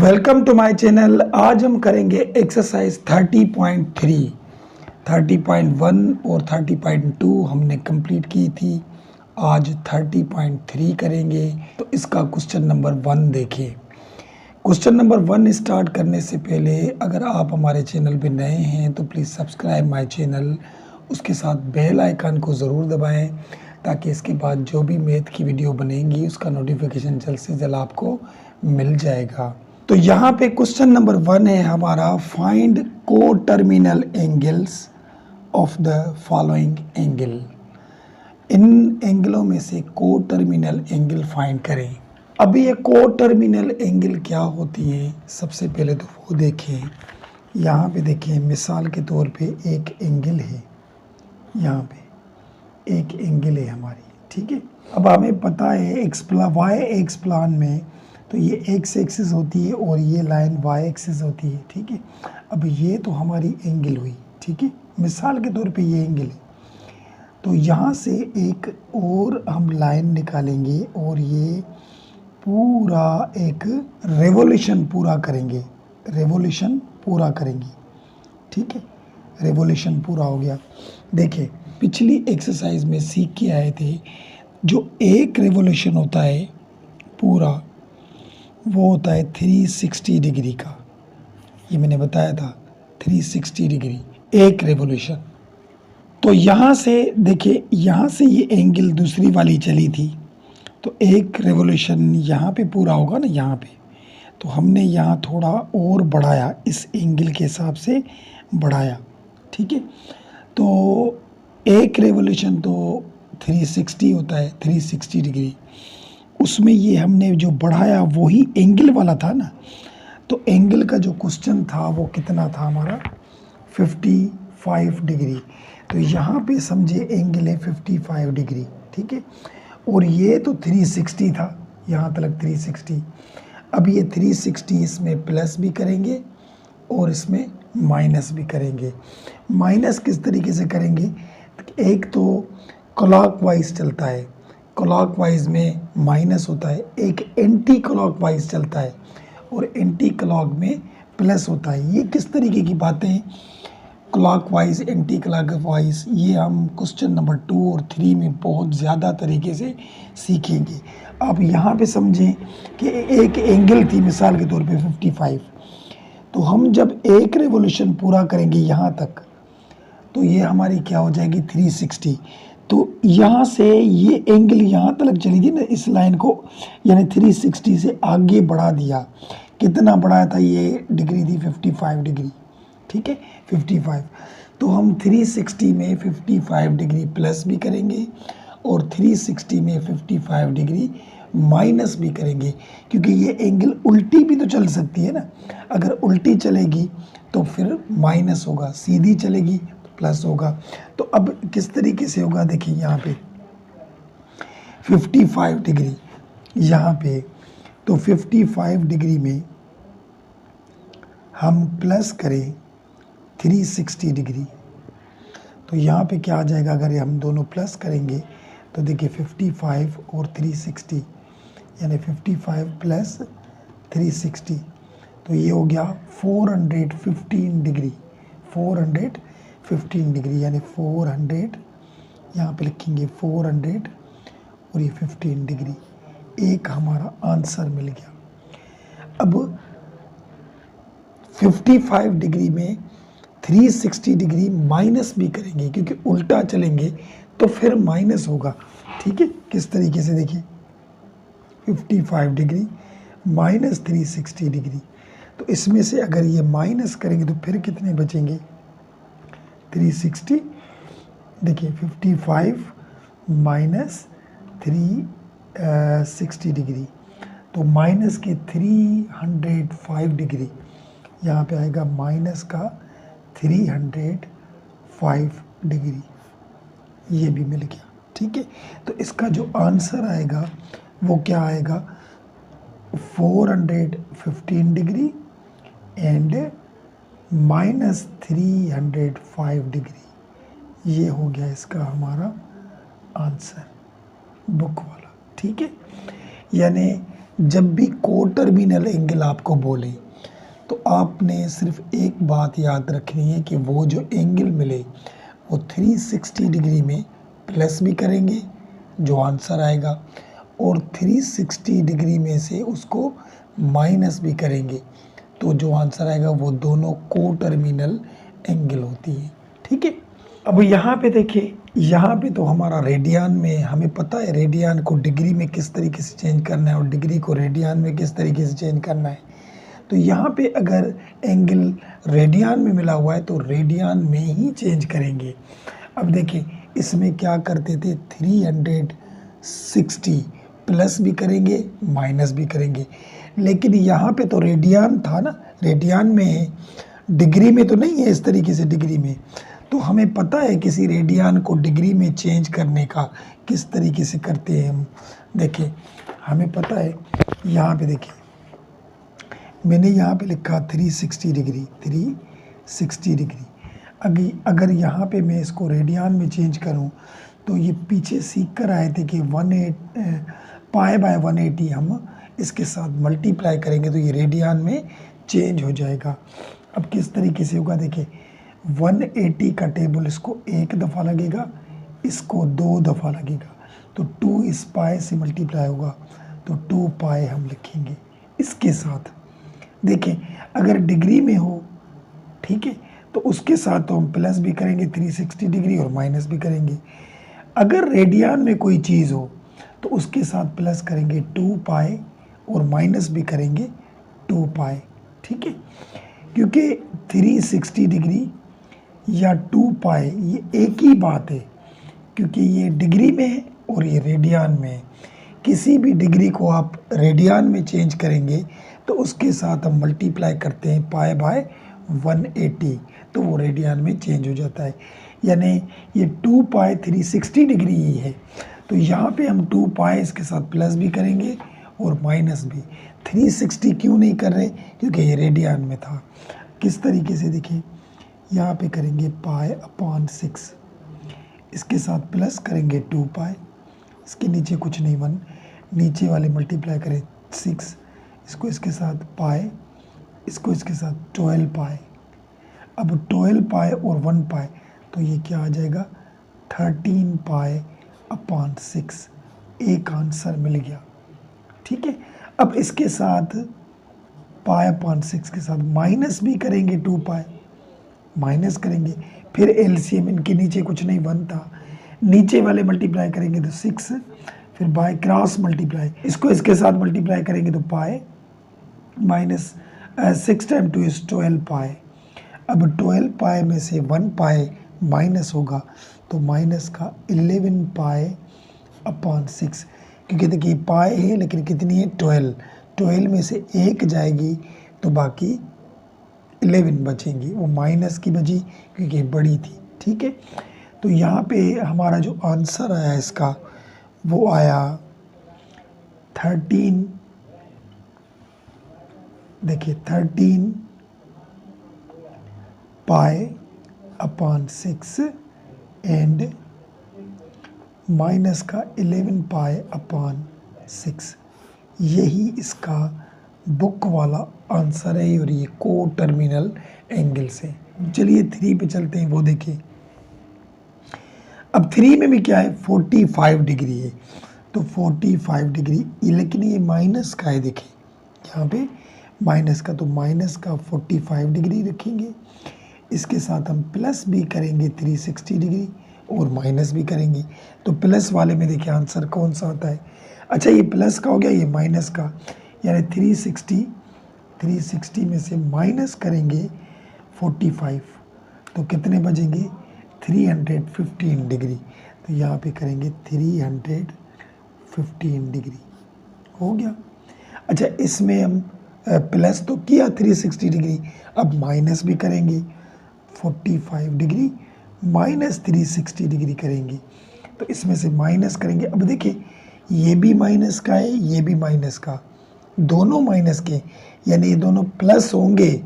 Welcome to my channel. आज हम करेंगे एक्सरसाइज 30.3, 30.1 और 30.2 हमने कंप्लीट की थी। आज 30.3 करेंगे। तो इसका क्वेश्चन नंबर 1 देखें। क्वेश्चन नंबर 1 स्टार्ट करने से पहले अगर आप हमारे चैनल पे नए हैं तो प्लीज़ सब्सक्राइब माय चैनल, उसके साथ बेल आइकन को ज़रूर दबाएं ताकि इसके बाद जो भी मैथ की वीडियो बनेगी उसका नोटिफिकेशन जल्द से जल्द आपको मिल जाएगा। तो यहाँ पे क्वेश्चन नंबर 1 है हमारा, फाइंड को terminal angles of the following angle. इन एंगलों में से को टर्मिनल एंगल फाइंड करें। अब ये को टर्मिनल एंगल क्या होती है, सबसे पहले तो वो देखें। यहाँ पे देखें, मिसाल के तौर पे एक एंगल है, यहाँ पे एक एंगल है हमारी, ठीक है। अब हमें पता है वाई एक्स प्लान में तो ये एक्स एक्सिस होती है और ये लाइन वाई एक्सिस होती है, ठीक है। अब ये तो हमारी एंगल हुई, ठीक है, मिसाल के तौर पे ये एंगल है। तो यहाँ से एक और हम लाइन निकालेंगे और ये पूरा एक रेवोल्यूशन पूरा करेंगे, ठीक है। रेवोल्यूशन पूरा हो गया। देखिए पिछली एक्सरसाइज में सीख के आए थे, जो एक रेवोल्यूशन होता है पूरा वो होता है 360 डिग्री का। ये मैंने बताया था 360 डिग्री एक रेवोल्यूशन। तो यहाँ से देखिए, यहाँ से ये एंगल दूसरी वाली चली थी तो एक रेवोल्यूशन यहाँ पे पूरा होगा ना, यहाँ पे। तो हमने यहाँ थोड़ा और बढ़ाया, इस एंगल के हिसाब से बढ़ाया, ठीक है। तो एक रेवोल्यूशन तो 360 होता है, 360 डिग्री। उसमें ये हमने जो बढ़ाया वही एंगल वाला था ना। तो एंगल का जो क्वेश्चन था वो कितना था हमारा, 55 डिग्री। तो यहाँ पे समझे एंगल है 55 डिग्री, ठीक है। और ये तो 360 था, यहाँ तक 360। अब ये 360 इसमें प्लस भी करेंगे और इसमें माइनस भी करेंगे। माइनस किस तरीके से करेंगे, एक तो क्लॉकवाइज चलता है, क्लॉकवाइज में माइनस होता है, एक एंटी क्लॉकवाइज चलता है और एंटी क्लॉक में प्लस होता है। ये किस तरीके की बातें, क्लॉकवाइज एंटी क्लॉकवाइज, ये हम क्वेश्चन नंबर 2 और 3 में बहुत ज़्यादा तरीके से सीखेंगे। अब यहाँ पे समझें कि एक एंगल थी मिसाल के तौर पे 55। तो हम जब एक रेवोल्यूशन पूरा करेंगे यहाँ तक तो ये हमारी क्या हो जाएगी 360। तो यहाँ से ये एंगल यहाँ तक चली थी ना, इस लाइन को यानी 360 से आगे बढ़ा दिया। कितना बढ़ाया था, ये डिग्री थी 55 डिग्री, ठीक है, 55। तो हम 360 में 55 डिग्री प्लस भी करेंगे और 360 में 55 डिग्री माइनस भी करेंगे, क्योंकि ये एंगल उल्टी भी तो चल सकती है ना। अगर उल्टी चलेगी तो फिर माइनस होगा, सीधी चलेगी प्लस होगा। तो अब किस तरीके से होगा, देखिए यहाँ पे 55 डिग्री यहाँ पे, तो 55 डिग्री में हम प्लस करें 360 डिग्री तो यहाँ पे क्या आ जाएगा, अगर ये हम दोनों प्लस करेंगे तो देखिए 55 और 360 यानी 55 प्लस 360 तो ये हो गया 415 डिग्री, 415 डिग्री यानी 400, यहाँ पे लिखेंगे 400 और ये 15 डिग्री। एक हमारा आंसर मिल गया। अब 55 डिग्री में 360 डिग्री माइनस भी करेंगे, क्योंकि उल्टा चलेंगे तो फिर माइनस होगा, ठीक है। किस तरीके से देखिए 55 डिग्री माइनस 360 डिग्री, तो इसमें से अगर ये माइनस करेंगे तो फिर कितने बचेंगे 360। देखिए 55 माइनस 360 डिग्री तो माइनस के 305 डिग्री, यहाँ पे आएगा माइनस का 305 डिग्री, ये भी मिल गया, ठीक है। तो इसका जो आंसर आएगा वो क्या आएगा, 415 डिग्री एंड माइनस 305 डिग्री। ये हो गया इसका हमारा आंसर बुक वाला, ठीक है। यानी जब भी को टर्मिनल एंगल आपको बोले तो आपने सिर्फ एक बात याद रखनी है कि वो जो एंगल मिले वो 360 डिग्री में प्लस भी करेंगे जो आंसर आएगा, और 360 डिग्री में से उसको माइनस भी करेंगे तो जो आंसर आएगा वो दोनों को टर्मिनल एंगल होती है। ठीक है, अब यहाँ पे देखिए, यहाँ पे तो हमारा रेडियन में हमें पता है रेडियन को डिग्री में किस तरीके से चेंज करना है और डिग्री को रेडियन में किस तरीके से चेंज करना है। तो यहाँ पे अगर एंगल रेडियन में मिला हुआ है तो रेडियन में ही चेंज करेंगे। अब देखिए इसमें क्या करते थे, 360 प्लस भी करेंगे माइनस भी करेंगे, लेकिन यहाँ पे तो रेडियन था ना, रेडियन में है, डिग्री में तो नहीं है इस तरीके से डिग्री में। तो हमें पता है किसी रेडियन को डिग्री में चेंज करने का किस तरीके से करते हैं हम। देखिए हमें पता है, यहाँ पे देखिए मैंने यहाँ पे लिखा 360 डिग्री, 360 डिग्री। अगर यहाँ पे मैं इसको रेडियन में चेंज करूँ तो ये पीछे सीख कर आए थे कि पाई बाय 180 हम इसके साथ मल्टीप्लाई करेंगे तो ये रेडियन में चेंज हो जाएगा। अब किस तरीके से होगा, देखिए 180 का टेबल इसको एक दफ़ा लगेगा, इसको 2 दफ़ा लगेगा, तो 2 इस पाई से मल्टीप्लाई होगा तो 2 पाई हम लिखेंगे इसके साथ। देखें अगर डिग्री में हो, ठीक है, तो उसके साथ तो हम प्लस भी करेंगे 360 डिग्री और माइनस भी करेंगे। अगर रेडियन में कोई चीज़ हो तो उसके साथ प्लस करेंगे 2 पाई और माइनस भी करेंगे 2 पाई। ठीक है, क्योंकि 360 डिग्री या 2 पाई ये एक ही बात है, क्योंकि ये डिग्री में है और ये रेडियन में है। किसी भी डिग्री को आप रेडियन में चेंज करेंगे तो उसके साथ हम मल्टीप्लाई करते हैं पाई बाय 180 तो वो रेडियन में चेंज हो जाता है। यानी ये 2 पाई 360 डिग्री ही है, तो यहाँ पे हम 2 पाई इसके साथ प्लस भी करेंगे और माइनस भी। 360 क्यों नहीं कर रहे, क्योंकि ये रेडियन में था। किस तरीके से देखिए, यहाँ पे करेंगे पाई अपॉन 6, इसके साथ प्लस करेंगे 2 पाई, इसके नीचे कुछ नहीं 1, नीचे वाले मल्टीप्लाई करें 6, इसको इसके साथ पाई, इसको इसके साथ 12 पाई। अब 12 पाई और 1 पाई तो ये क्या आ जाएगा 13 पाई अपॉन 6, एक आंसर मिल गया। ठीक है, अब इसके साथ पाई अपॉन 6 के साथ माइनस भी करेंगे 2 पाई, माइनस करेंगे, फिर एलसीएम, इनके नीचे कुछ नहीं 1 था, नीचे वाले मल्टीप्लाई करेंगे तो 6, फिर बाय क्रॉस मल्टीप्लाई, इसको इसके साथ मल्टीप्लाई करेंगे तो पाई माइनस 6 टाइम 2 इज 12 पाई। अब 12 पाई में से 1 पाई माइनस होगा तो माइनस का 11 पाई अपॉन 6, क्योंकि देखिए पाई है लेकिन कितनी है 12 में से एक जाएगी तो बाकी 11 बचेंगी, वो माइनस की बची क्योंकि बड़ी थी। ठीक है, तो यहाँ पे हमारा जो आंसर आया इसका वो आया 13, देखिए 13 पाई अपॉन 6 एंड माइनस का 11 पाई अपॉन 6, यही इसका बुक वाला आंसर है और ये को टर्मिनल एंगल से। चलिए 3 पे चलते हैं, वो देखिए। अब 3 में भी क्या है 45 डिग्री है, तो 45 डिग्री, लेकिन ये माइनस का है, देखिए यहाँ पे माइनस का, तो माइनस का 45 डिग्री रखेंगे, इसके साथ हम प्लस भी करेंगे 360 डिग्री और माइनस भी करेंगे। तो प्लस वाले में देखिए आंसर कौन सा आता है। अच्छा ये प्लस का हो गया, ये माइनस का, यानी 360 में से माइनस करेंगे 45 तो कितने बचेंगे 315 डिग्री। तो यहाँ पे करेंगे 315 डिग्री, हो गया। अच्छा इसमें हम प्लस तो किया 360 डिग्री, अब माइनस भी करेंगे 45 डिग्री माइनस 360 डिग्री करेंगे, तो इसमें से माइनस करेंगे। अब देखिए ये भी माइनस का है, ये भी माइनस का, दोनों माइनस के, यानी ये दोनों प्लस होंगे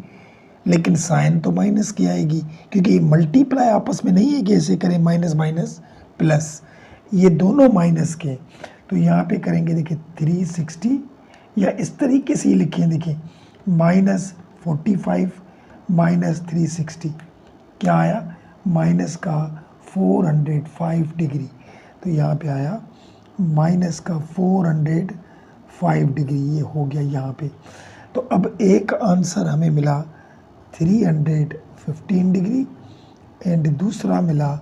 लेकिन साइन तो माइनस की आएगी, क्योंकि ये मल्टीप्लाई आपस में नहीं है कि ऐसे करें माइनस माइनस प्लस, ये दोनों माइनस के। तो यहाँ पे करेंगे देखिए 360 या इस तरीके से लिखें, देखिए -45 -360 क्या आया, माइनस का 405 डिग्री। तो यहाँ पे आया माइनस का 405 डिग्री, ये हो गया यहाँ पे। तो अब एक आंसर हमें मिला 315 डिग्री एंड दूसरा मिला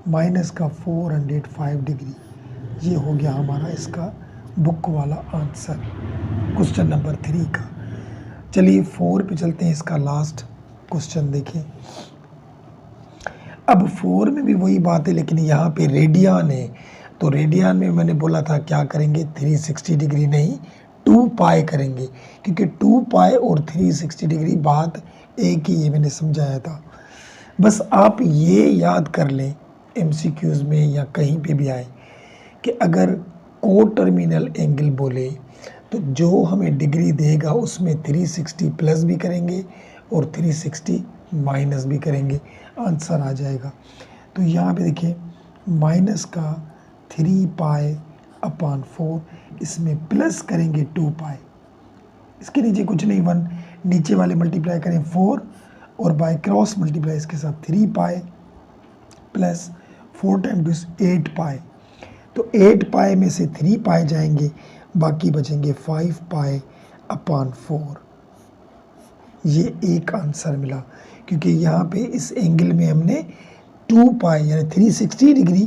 माइनस का 405 डिग्री। ये हो गया हमारा इसका बुक वाला आंसर क्वेश्चन नंबर 3 का। चलिए 4 पे चलते हैं, इसका लास्ट क्वेश्चन देखें। अब 4 में भी वही बात है, लेकिन यहाँ पे रेडियन है। तो रेडियन में मैंने बोला था क्या करेंगे, 360 डिग्री नहीं 2 पाई करेंगे, क्योंकि 2 पाई और 360 डिग्री बात एक ही है, मैंने समझाया था। बस आप ये याद कर लें MCQs में या कहीं पे भी आए कि अगर को टर्मिनल एंगल बोले तो जो हमें डिग्री देगा उसमें 360 प्लस भी करेंगे और 360 माइनस भी करेंगे, आंसर आ जाएगा। तो यहाँ पे देखिए माइनस का 3 पाई अपॉन 4, इसमें प्लस करेंगे 2 पाई, इसके नीचे कुछ नहीं 1, नीचे वाले मल्टीप्लाई करें 4 और बाय क्रॉस मल्टीप्लाई इसके साथ 3 पाई प्लस 4 टाइम्स 8 पाई। तो 8 पाई में से 3 पाई जाएंगे, बाकी बचेंगे 5 पाई अपॉन 4। ये एक आंसर मिला, क्योंकि यहाँ पे इस एंगल में हमने 2 पाई यानी 360 डिग्री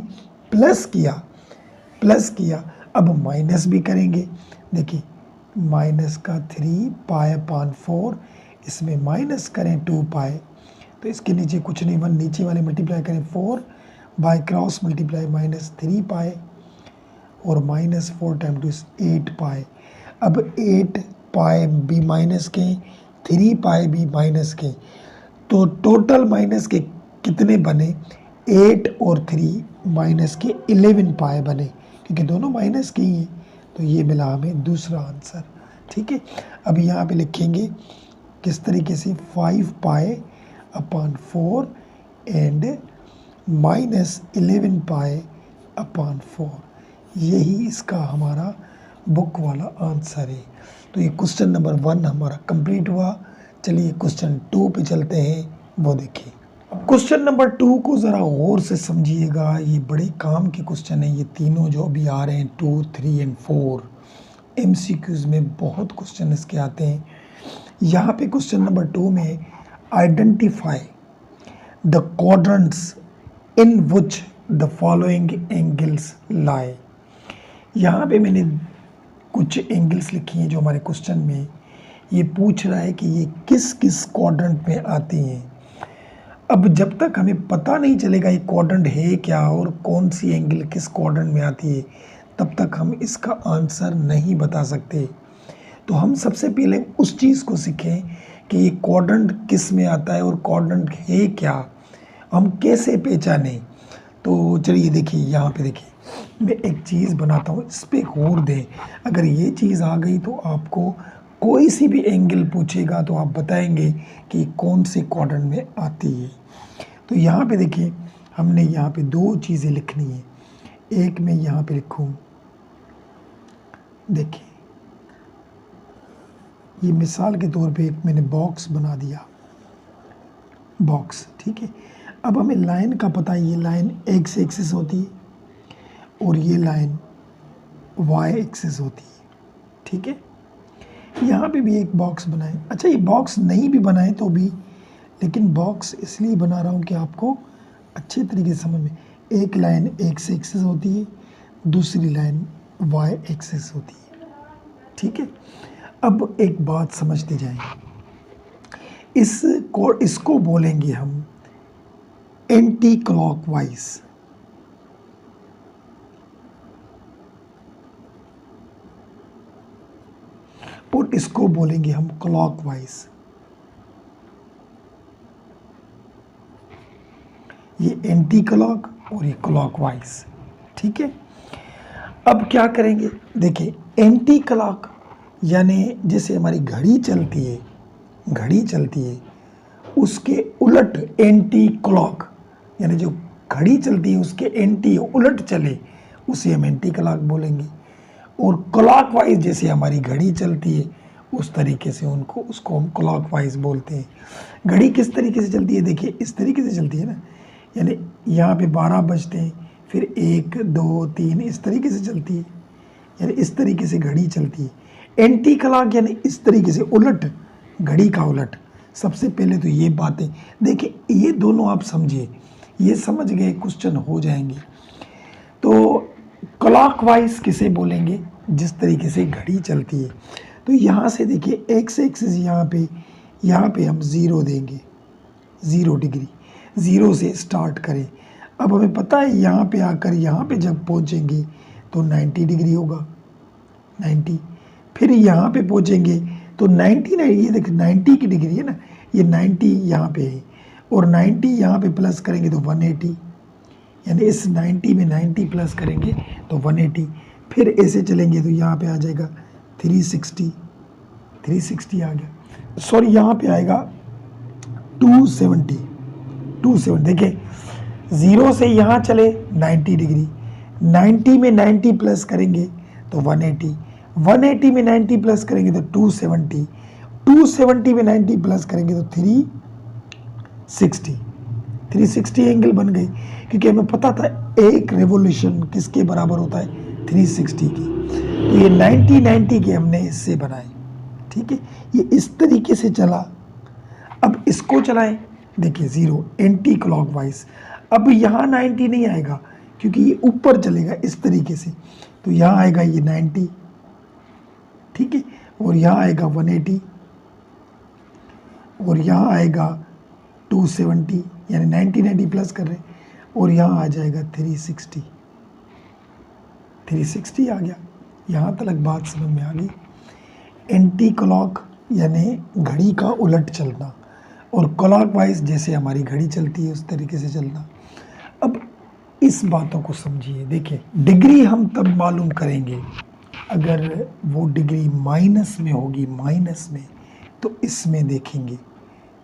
प्लस किया। अब माइनस भी करेंगे, देखिए माइनस का 3 पाई अपॉन 4, इसमें माइनस करें 2 पाई, तो इसके नीचे कुछ नहीं 1, नीचे वाले मल्टीप्लाई करें 4 बाय क्रॉस मल्टीप्लाई माइनस 3 पाई और माइनस 4 टाइम्स 8 पाई। अब 8 पाई भी माइनस के, 3 पाई भी माइनस के, तो टोटल माइनस के कितने बने, 8 और 3 माइनस के 11 पाई बने, क्योंकि दोनों माइनस के ही हैं। तो ये मिला हमें दूसरा आंसर। ठीक है, अब यहाँ पे लिखेंगे किस तरीके से, 5 pi upon 4 and minus 11 pi upon 4, यही इसका हमारा बुक वाला आंसर है। तो ये क्वेश्चन नंबर 1 हमारा कंप्लीट हुआ। चलिए क्वेश्चन 2 पे चलते हैं, वो देखिए। अब क्वेश्चन नंबर 2 को ज़रा गौर से समझिएगा, ये बड़े काम के क्वेश्चन हैं। ये तीनों जो अभी आ रहे हैं 2, 3 एंड 4 MCQs में बहुत क्वेश्चन इसके आते हैं। यहाँ पे क्वेश्चन नंबर 2 में identify the quadrants in which the following angles lie. यहाँ पे मैंने कुछ एंगल्स लिखी हैं जो हमारे क्वेश्चन में ये पूछ रहा है कि ये किस किस क्वाड्रेंट में आती हैं। अब जब तक हमें पता नहीं चलेगा ये क्वाड्रेंट है क्या और कौन सी एंगल किस क्वाड्रेंट में आती है, तब तक हम इसका आंसर नहीं बता सकते। तो हम सबसे पहले उस चीज़ को सीखें कि ये क्वाड्रेंट किस में आता है और क्वाड्रेंट है क्या, हम कैसे पहचानें। तो चलिए देखिए, यहाँ पे देखिए मैं एक चीज़ बनाता हूँ, इस पर गौर दें। अगर ये चीज़ आ गई तो आपको कोई सी भी एंगल पूछेगा तो आप बताएंगे कि कौन से क्वाड्रेंट में आती है। तो यहाँ पे देखिए हमने यहाँ पे 2 चीज़ें लिखनी है। एक मैं यहाँ पे लिखूँ, देखिए ये मिसाल के तौर पे एक मैंने बॉक्स बना दिया, बॉक्स। ठीक है, अब हमें लाइन का पता है, ये लाइन एक्स एक्सिस होती है और ये लाइन वाई एक्सिस होती है। ठीक है, यहाँ पे भी एक बॉक्स बनाएं। अच्छा, ये बॉक्स नहीं भी बनाए तो भी, लेकिन बॉक्स इसलिए बना रहा हूँ कि आपको अच्छे तरीके से समझ में। एक लाइन एक्स एक्सिस होती है, दूसरी लाइन वाई एक्सिस होती है। ठीक है, अब एक बात समझते जाएं, इसको बोलेंगे हम एंटी क्लॉकवाइज। और इसको बोलेंगे हम क्लॉकवाइज। ये एंटी क्लॉक और ये क्लॉकवाइज। ठीक है, अब क्या करेंगे, देखिए एंटी क्लॉक यानी जैसे हमारी घड़ी चलती है उसके उलट एंटी क्लॉक, यानी जो घड़ी चलती है उसके एंटी उलट चले, उसे हम एंटी क्लॉक बोलेंगे। और क्लॉकवाइज जैसे हमारी घड़ी चलती है उस तरीके से उसको हम क्लॉकवाइज बोलते हैं। घड़ी किस तरीके से चलती है, देखिए इस तरीके से चलती है ना, यानी यहाँ पे 12 बजते हैं, फिर 1 2 3 इस तरीके से चलती है, यानी इस तरीके से घड़ी चलती है। एंटी क्लॉक यानी इस तरीके से उलट, घड़ी का उलट। सबसे पहले तो ये बातें देखिए, ये दोनों आप समझिए, ये समझ गए क्वेश्चन हो जाएंगे। तो क्लॉकवाइज किसे बोलेंगे, जिस तरीके से घड़ी चलती है। तो यहाँ से देखिए एक्स एक्सिस यहाँ पे हम 0 देंगे, 0 डिग्री, 0 से स्टार्ट करें। अब हमें पता है यहाँ पे आकर यहाँ पे जब पहुँचेंगे तो 90 डिग्री होगा, 90। फिर यहाँ पे पहुँचेंगे तो 99, ये देखिए 90 की डिग्री है ना, ये 90 यहाँ पे है, और 90 यहाँ पे प्लस करेंगे तो 180, यानी इस 90 में 90 प्लस करेंगे तो 180। फिर ऐसे चलेंगे तो यहाँ पे आ जाएगा 360, 360 आ गया, सॉरी यहाँ पे आएगा 270, 270। देखिए 0 से यहाँ चले 90 डिग्री, 90 में 90 प्लस करेंगे तो 180, 180 में 90 प्लस करेंगे तो 270, 270 में 90 प्लस करेंगे तो 360, 360 एंगल बन गई, क्योंकि हमें पता था एक रेवोल्यूशन किसके बराबर होता है, 360 की। तो ये 90 90 के हमने इससे बनाए, ठीक है, ये इस तरीके से चला। अब इसको चलाएं, देखिए 0 एंटी क्लॉकवाइज। अब यहाँ 90 नहीं आएगा क्योंकि ये ऊपर चलेगा इस तरीके से, तो यहाँ आएगा ये 90, ठीक है, और यहाँ आएगा 180, और यहाँ आएगा 270, यानी 90 90 प्लस कर रहे हैं, और यहाँ आ जाएगा 360, 360 आ गया। यहाँ तक बात समझ में आ गई। एंटी क्लॉक यानी घड़ी का उलट चलना, और क्लॉकवाइज जैसे हमारी घड़ी चलती है उस तरीके से चलना। अब इस बातों को समझिए, देखिए डिग्री हम तब मालूम करेंगे अगर वो डिग्री माइनस में होगी, माइनस में, तो इसमें देखेंगे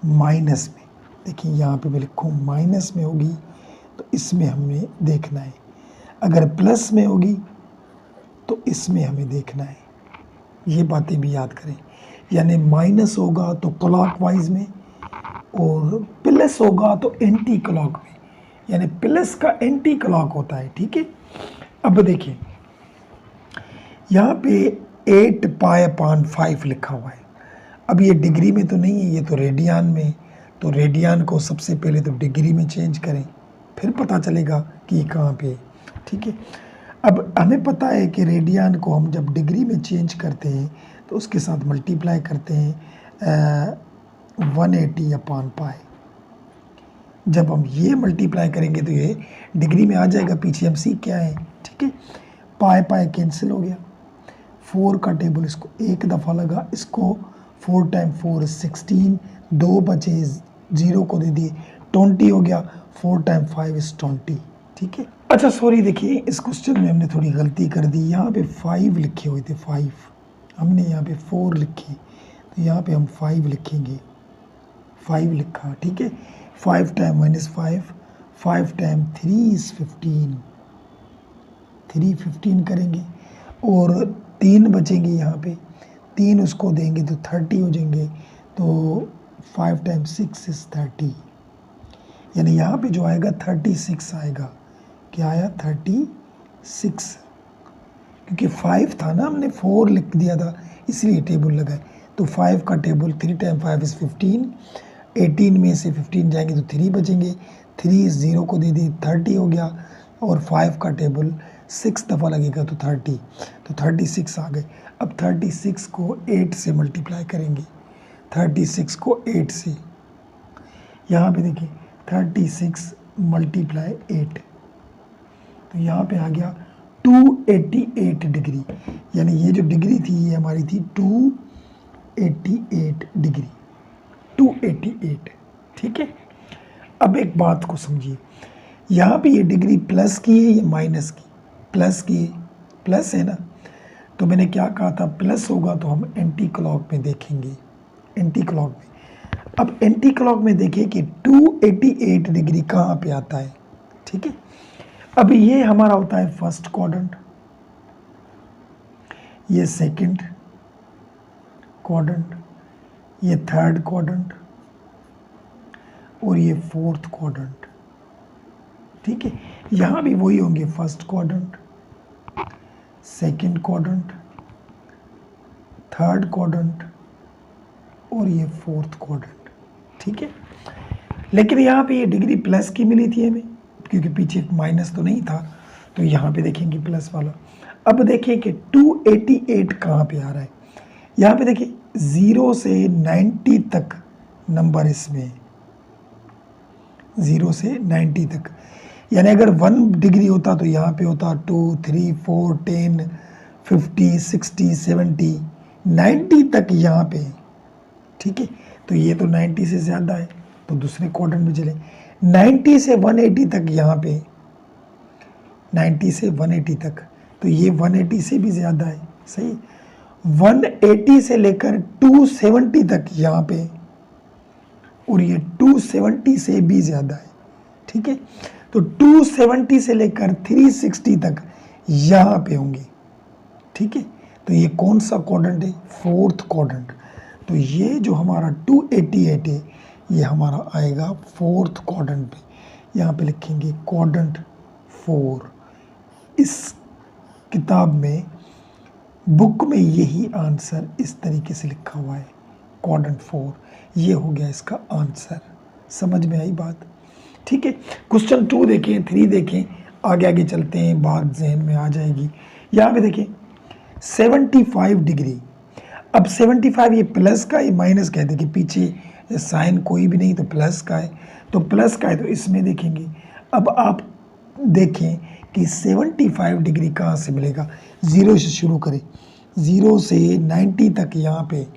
माइनस में, देखिए यहाँ पे मैं लिखूँ माइनस में होगी तो इसमें हमें देखना है, अगर प्लस में होगी तो इसमें हमें देखना है। ये बातें भी याद करें, यानी माइनस होगा तो क्लॉकवाइज में, और प्लस होगा तो एंटी क्लॉक में, यानी प्लस का एंटी क्लॉक होता है, ठीक है। अब देखिए यहाँ पे 8 पाई/5 लिखा हुआ है। अब ये डिग्री में तो नहीं है, ये तो रेडियन में, तो रेडियन को सबसे पहले तो डिग्री में चेंज करें, फिर पता चलेगा कि ये कहाँ पे है, ठीक है। अब हमें पता है कि रेडियन को हम जब डिग्री में चेंज करते हैं तो उसके साथ मल्टीप्लाई करते हैं 180/पाई। जब हम ये मल्टीप्लाई करेंगे तो ये डिग्री में आ जाएगा, पीछे हम सीख क्या है, ठीक है। पाई कैंसिल हो गया, 4 का टेबल इसको एक दफ़ा लगा, इसको 4 टाइम 4 16, 2 बचे, 0 को दे दिए, 20 हो गया, 4 टाइम 5 इज 20, ठीक है। अच्छा सॉरी, देखिए इस क्वेश्चन में हमने थोड़ी गलती कर दी, यहाँ पे 5 लिखे हुए थे, 5 हमने यहाँ पे 4 लिखे, तो यहाँ पे हम 5 लिखेंगे, 5 लिखा, ठीक है। 5 टाइम -5, 5 टाइम 3 इज़ 15, 3 15 करेंगे, और 3 बचेंगे यहाँ पे, 3 उसको देंगे तो 30 हो जाएंगे, तो 5 टाइम 6 इज़ 30, यानी यहाँ पे जो आएगा 36 आएगा। क्या आया, 36, क्योंकि 5 था ना, हमने 4 लिख दिया था इसलिए टेबल लगाए, तो 5 का टेबल 3 टाइम 5 इज़ 15, 18 में से 15 जाएंगे तो 3 बचेंगे, 3 0 को दे दिए, 30 हो गया, और 5 का टेबल 6 दफ़ा लगेगा तो 30, तो 36 आ गए। अब 36 को 8 से मल्टीप्लाई करेंगे, 36 को 8 से, यहाँ पे देखिए 36 मल्टीप्लाई 8, तो यहाँ पे आ गया 288 डिग्री, यानी ये जो डिग्री थी ये हमारी थी 288 डिग्री, 288, ठीक है। अब एक बात को समझिए, यहाँ पे ये डिग्री प्लस की है या माइनस की, प्लस की है, प्लस है ना, तो मैंने क्या कहा था, प्लस होगा तो हम एंटी क्लॉक में देखेंगे, एंटी क्लॉक में। अब एंटी क्लॉक में देखिए कि 288 डिग्री कहाँ पे आता है, ठीक है। अब ये हमारा होता है फर्स्ट क्वाड्रेंट, ये सेकंड क्वाड्रेंट, ये थर्ड क्वाड्रेंट और ये फोर्थ क्वाड्रेंट। ठीक है, यहाँ भी वही होंगे, first quadrant, second quadrant, third quadrant और ये फोर्थ क्वाड्रेंट। ठीक है, लेकिन यहाँ पे ये डिग्री प्लस की मिली थी हमें, क्योंकि पीछे माइनस तो नहीं था, तो यहाँ पे देखेंगे प्लस वाला। अब देखिए कि 288 कहाँ पे आ रहा है। यहाँ पे देखिए 0 से 90 तक नंबर इसमें, 0 से 90 तक, यानी अगर 1 डिग्री होता तो यहाँ पे होता 2, 3, 4, 10, 50, 60, 70, 90 तक यहाँ पे। ठीक है, तो ये तो 90 से ज़्यादा है, तो दूसरे क्वाड्रेंट में चले। 90 से 180 तक यहाँ पे, 90 से 180 तक, तो ये 180 से भी ज़्यादा है। सही, 180 से लेकर 270 तक यहाँ पे, और ये 270 से भी ज़्यादा है। ठीक है, तो 270 से लेकर 360 तक यहाँ पे होंगे। ठीक है, तो ये कौन सा क्वाड्रेंट है? Fourth quadrant. तो ये जो हमारा 288 है, ये हमारा आएगा फोर्थ क्वाड्रेंट पे। यहाँ पे लिखेंगे क्वाड्रेंट 4। इस किताब में, बुक में यही आंसर इस तरीके से लिखा हुआ है, क्वाड्रेंट 4। ये हो गया इसका आंसर। समझ में आई बात? ठीक है, क्वेश्चन 2 देखें, 3 देखें, आगे आगे चलते हैं, बात जहन में आ जाएगी। यहाँ पे देखें 75 डिग्री। अब 75 ये प्लस का, ये माइनस का है। देखिए पीछे साइन कोई भी नहीं, तो प्लस का है, तो प्लस का है, तो इसमें देखेंगे। अब आप देखें कि 75 डिग्री कहाँ से मिलेगा। 0 से शुरू करें, 0 से 90 तक यहाँ पे,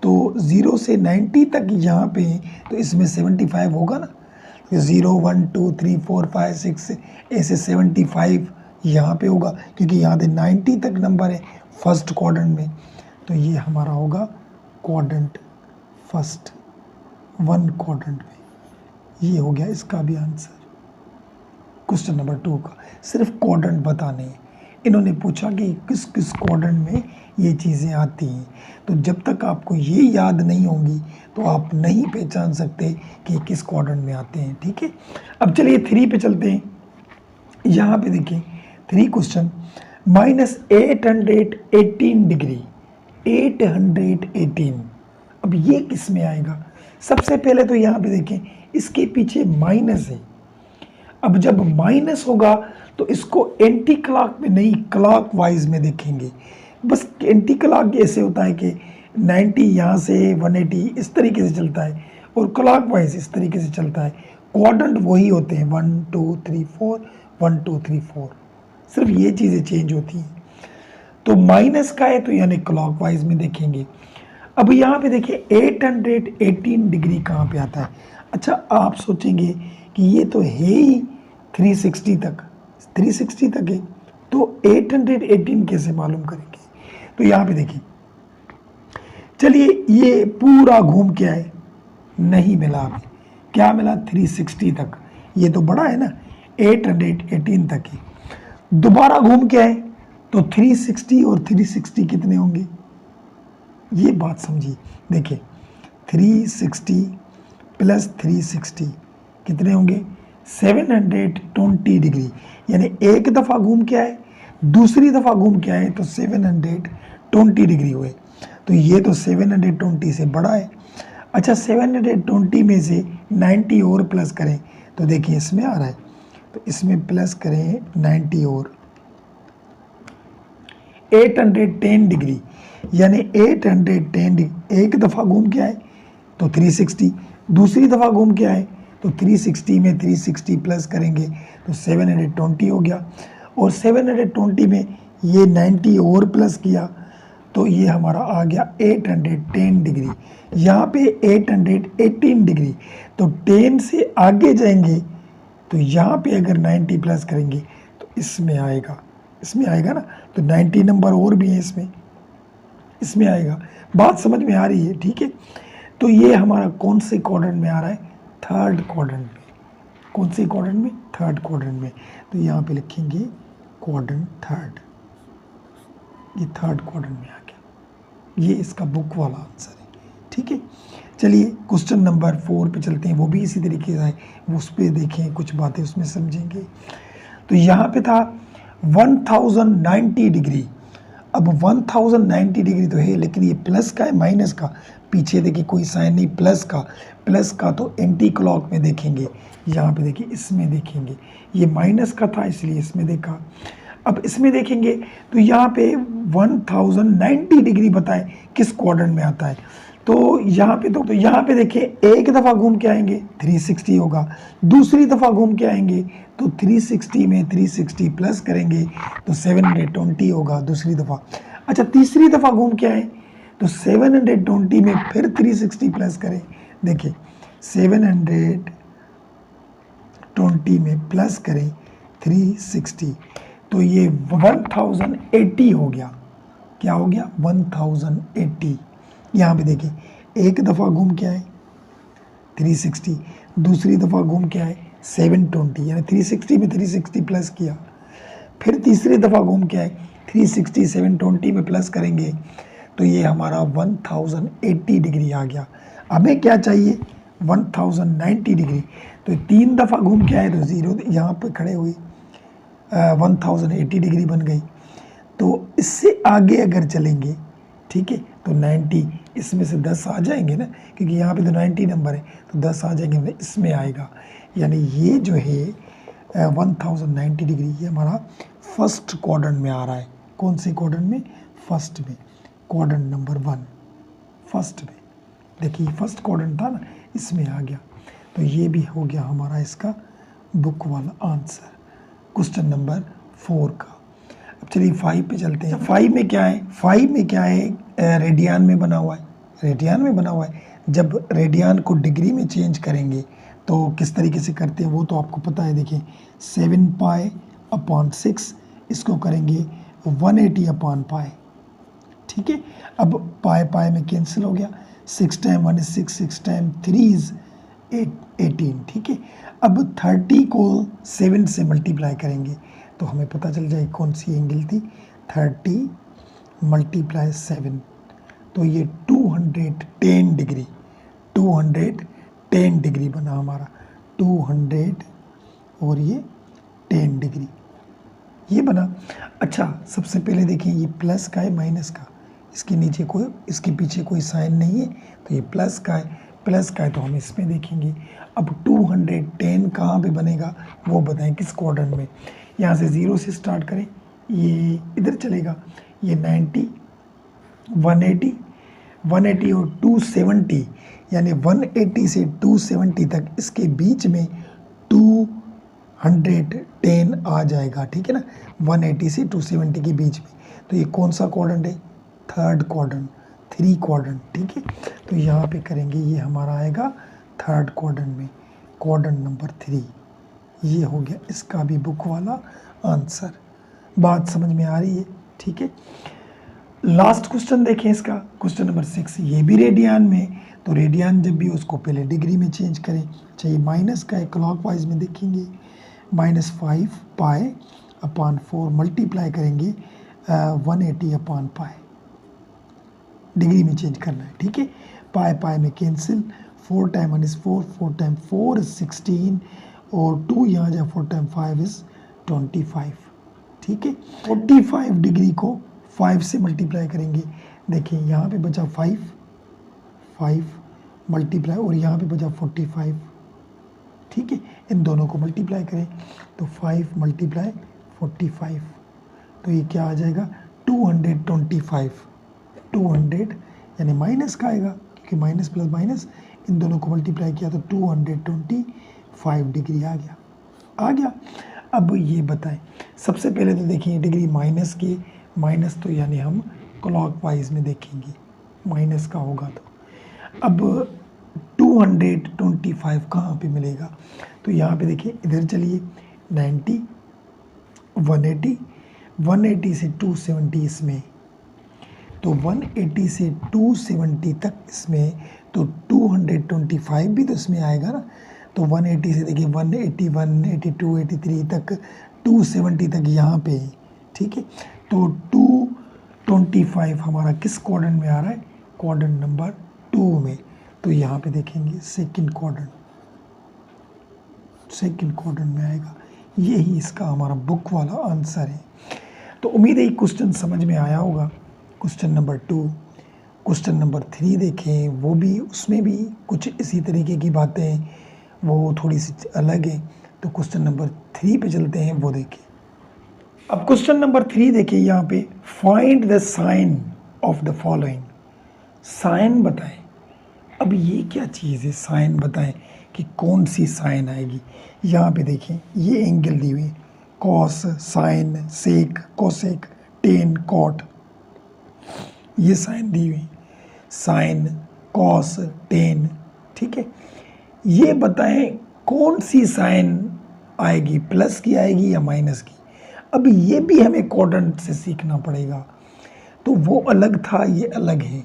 तो 0 से 90 तक यहाँ पे, तो इसमें 75 होगा ना। 0, 1, 2, 3, 4, 5, 6 ऐसे 75 यहाँ पे होगा, क्योंकि यहाँ पे 90 तक नंबर है फर्स्ट क्वाड्रेंट में। तो ये हमारा होगा क्वाड्रेंट फर्स्ट, 1 क्वाड्रेंट में। ये हो गया इसका भी आंसर क्वेश्चन नंबर 2 का। सिर्फ क्वाड्रेंट बताने हैं। इन्होंने पूछा कि किस किस क्वाड्रेंट में ये चीज़ें आती हैं, तो जब तक आपको ये याद नहीं होंगी तो आप नहीं पहचान सकते कि किस क्वाड्रेंट में आते हैं। ठीक है, अब चलिए 3 पे चलते हैं। यहाँ पे देखिए 3 क्वेश्चन, -818 डिग्री, 818। अब ये किस में आएगा? सबसे पहले तो यहाँ पे देखें, इसके पीछे माइनस है। अब जब माइनस होगा तो इसको एंटी क्लॉक में नहीं, क्लॉक वाइज में देखेंगे। बस एंटी क्लॉक ऐसे होता है कि 90 यहाँ से 180 इस तरीके से चलता है, और क्लॉक वाइज इस तरीके से चलता है। क्वाड्रेंट वही होते हैं, 1 2 3 4, 1 2 3 4, सिर्फ ये चीज़ें चेंज होती हैं। तो माइनस का है तो यानी क्लॉक वाइज में देखेंगे। अब यहाँ पे देखिए 818 डिग्री कहाँ पे आता है? अच्छा, आप सोचेंगे कि ये तो है ही 360 तक, 360 तक है, तो 818 कैसे मालूम करेंगे? तो यहाँ पे देखिए, चलिए ये पूरा घूम के आए, नहीं मिला हमें। क्या मिला? 360 तक। ये तो बड़ा है ना, 818 तक है। दोबारा घूम के आए तो 360 और 360 कितने होंगे? ये बात समझिए। देखिए 360 प्लस 360 कितने होंगे? 720 डिग्री। यानी एक दफ़ा घूम के आए, दूसरी दफ़ा घूम के आए तो 720 डिग्री हुए। तो ये तो 720 से बड़ा है। अच्छा, 720 में से 90 और प्लस करें तो देखिए इसमें आ रहा है, तो इसमें प्लस करें 90 और 810 डिग्री, यानी 810 एक दफ़ा घूम के आए तो 360, दूसरी दफ़ा घूम के आए तो 360 में 360 प्लस करेंगे तो 720 हो गया, और 720 में ये 90 और प्लस किया तो ये हमारा आ गया 810 डिग्री। यहाँ पे 818 डिग्री, तो 10 से आगे जाएंगे तो यहाँ पे अगर 90 प्लस करेंगे तो इसमें आएगा, इसमें आएगा ना। तो 90 नंबर और भी है इसमें आएगा। बात समझ में आ रही है? ठीक है, तो ये हमारा कौन से क्वाड्रेंट में आ रहा है? थर्ड क्वाड्रेंट में। कौन से क्वाड्रेंट में? थर्ड क्वाड्रेंट में। तो यहाँ पे लिखेंगे क्वाड्रेंट थर्ड। ये थर्ड क्वाड्रेंट में आ गया। ये इसका बुक वाला आंसर है, ठीक है। चलिए क्वेश्चन नंबर 4 पे चलते हैं, वो भी इसी तरीके से है, वो उस पर देखें, कुछ बातें उसमें समझेंगे। तो यहाँ पे था 1090 डिग्री। अब 1090 डिग्री तो है, लेकिन ये प्लस का है माइनस का, पीछे देखिए कोई साइन नहीं प्लस का तो एंटी क्लॉक में देखेंगे। यहाँ पे देखिए इसमें देखेंगे, ये माइनस का था इसलिए इसमें देखा। अब इसमें देखेंगे तो यहाँ पे 1090 डिग्री बताएं किस क्वाड्रेंट में आता है। तो यहाँ पे तो यहाँ पे देखिए एक दफ़ा घूम के आएंगे 360 होगा, दूसरी दफ़ा घूम के आएंगे तो 360 में 360 प्लस करेंगे तो 720 होगा दूसरी दफ़ा। अच्छा तीसरी दफ़ा घूम के आए तो 720 में फिर 360 प्लस करें, देखिए 720 में प्लस करें 360 तो ये 1080 हो गया। क्या हो गया? 1080। यहाँ पे देखिए एक दफ़ा घूम के आए 360, दूसरी दफ़ा घूम के आए 720, यानी 360 में 360 प्लस किया, फिर तीसरी दफ़ा घूम के आए 360 720 में प्लस करेंगे तो ये हमारा 1080 डिग्री आ गया। हमें क्या चाहिए? 1090 डिग्री। तो 3 दफ़ा घूम के आए तो 0 यहाँ पे खड़े हुए 1080 डिग्री बन गई। तो इससे आगे अगर चलेंगे, ठीक है, तो 90 इसमें से 10 आ जाएंगे ना, क्योंकि यहाँ पे तो 90 नंबर है तो 10 आ जाएंगे, इसमें आएगा। यानी ये जो है 1090 डिग्री ये हमारा फर्स्ट क्वाड्रेंट में आ रहा है। कौन से क्वाड्रेंट में? फर्स्ट में, क्वाड्रेंट नंबर 1 फर्स्ट में। देखिए फर्स्ट क्वाड्रेंट था ना, इसमें आ गया। तो ये भी हो गया हमारा इसका बुक वाला आंसर क्वेश्चन नंबर 4 का। अब चलिए 5 पे चलते हैं। 5 में क्या है? 5 में क्या है? रेडियन में बना हुआ है, रेडियन में बना हुआ है। जब रेडियन को डिग्री में चेंज करेंगे तो किस तरीके से करते हैं वो तो आपको पता है। देखिए 7 पाई अपॉन 6 इसको करेंगे 180 अपॉन पाई, ठीक है। अब पाई पाई में कैंसिल हो गया, 6 टाइम 1 is 6, 6 टाइम 3 is 18, ठीक है। अब 30 को 7 से मल्टीप्लाई करेंगे तो हमें पता चल जाए कौन सी एंगल थी। 30 मल्टीप्लाई 7 तो ये 210 डिग्री, 210 डिग्री बना हमारा, 200 और ये 10 डिग्री ये बना। अच्छा सबसे पहले देखिए ये प्लस का है माइनस का, इसके नीचे कोई, इसके पीछे कोई साइन नहीं है तो ये प्लस का है, प्लस का है तो हम इसमें देखेंगे। अब 210 कहाँ पे बनेगा वो बताएं किस क्वाड्रेंट में। यहाँ से 0 से स्टार्ट करें, ये इधर चलेगा, ये 90 180 180 और 270, यानी 180 से 270 तक इसके बीच में 210 आ जाएगा, ठीक है ना, 180 से 270 के बीच में। तो ये कौन सा क्वाड्रेंट है? थर्ड क्वाड्रेंट, 3 क्वाड्रेंट, ठीक है। तो यहाँ पे करेंगे, ये हमारा आएगा थर्ड क्वाड्रेंट में, क्वाड्रेंट नंबर 3। ये हो गया इसका भी बुक वाला आंसर। बात समझ में आ रही है? ठीक है। लास्ट क्वेश्चन देखें इसका, क्वेश्चन नंबर 6। ये भी रेडियन में, तो रेडियन जब भी उसको पहले डिग्री में चेंज करें। अच्छा ये माइनस का है, क्लॉकवाइज में देखेंगे, -5 पाई अपॉन 4 मल्टीप्लाई करेंगे 180 अपॉन पाई, डिग्री में चेंज करना है, ठीक है। पाई पाई में cancel, 4 time 1 is 4, 4 time 4 is 16 और 2 यहाँ जाए 4 टाइम 5 is 25, ठीक है। 45 डिग्री को 5 से मल्टीप्लाई करेंगे। देखिए यहाँ पे बचा 5 मल्टीप्लाई और यहाँ पे बचा 45, ठीक है। इन दोनों को मल्टीप्लाई करें तो 5 मल्टीप्लाई 45 तो ये क्या आ जाएगा 225, 200 यानी माइनस का आएगा क्योंकि माइनस प्लस माइनस इन दोनों को मल्टीप्लाई किया तो 225 डिग्री आ गया। अब ये बताएं, सबसे पहले तो देखिए डिग्री माइनस की, माइनस तो यानी हम क्लॉकवाइज में देखेंगे, माइनस का होगा तो। अब 225 कहाँ पे मिलेगा? तो यहाँ पे देखिए इधर चलिए 90 180 से 270 इसमें, तो 180 से 270 तक इसमें, तो 225 भी तो इसमें आएगा ना। तो 180 से देखिए 181 82 83 तक 270 तक यहाँ पे, ठीक है। तो 25 हमारा किस क्वाड्रेंट में आ रहा है? क्वाड्रेंट नंबर 2 में। तो यहाँ पे देखेंगे सेकंड क्वाड्रेंट में आएगा। यही इसका हमारा बुक वाला आंसर है। तो उम्मीद है क्वेश्चन समझ में आया होगा। Question number 2। क्वेश्चन नंबर 3 देखें, वो भी उसमें भी कुछ इसी तरीके की बातें, वो थोड़ी सी अलग है। तो क्वेश्चन नंबर 3 पे चलते हैं, वो देखें। अब क्वेश्चन नंबर 3 देखिए यहाँ पे, find the sine of the following. Sine बताएं। अब ये क्या चीज़ है? साइन बताएं कि कौन सी साइन आएगी। यहाँ पे देखें, ये एंगल दी हुई, कॉस, साइन, सेक, कोसेक, टेन, कॉट, ये साइन दी हुई, साइन, कॉस, टेन, ठीक है। ये बताएं कौन सी साइन आएगी, प्लस की आएगी या माइनस की। अब ये भी हमें क्वाड्रेंट से सीखना पड़ेगा। तो वो अलग था, ये अलग है।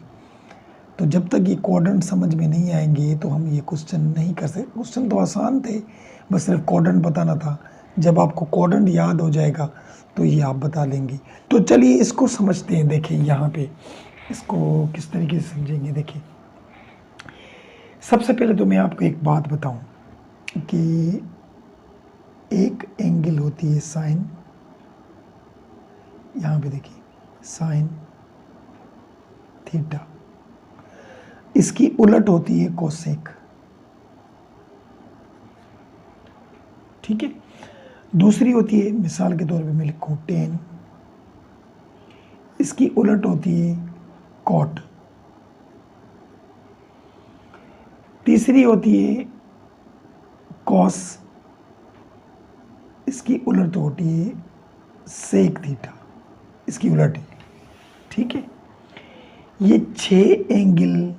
तो जब तक ये क्वाड्रेंट समझ में नहीं आएंगे तो हम ये क्वेश्चन नहीं कर सकते। क्वेश्चन तो आसान थे, बस सिर्फ क्वाड्रेंट बताना था। जब आपको क्वाड्रेंट याद हो जाएगा तो ये आप बता लेंगे। तो चलिए इसको समझते हैं। देखिए यहाँ पे इसको किस तरीके से समझेंगे। देखिए, सबसे पहले तो मैं आपको एक बात बताऊं कि एक एंगल होती है साइन, यहाँ पे देखिए साइन थीटा, इसकी उलट होती है कोसेक, ठीक है। दूसरी होती है, मिसाल के तौर पे मैं लिखूं टेन, इसकी उलट होती है कॉट। तीसरी होती है कॉस, इसकी उलट होती है सेक थीटा, इसकी उलट है, ठीक है। ये 6 एंगल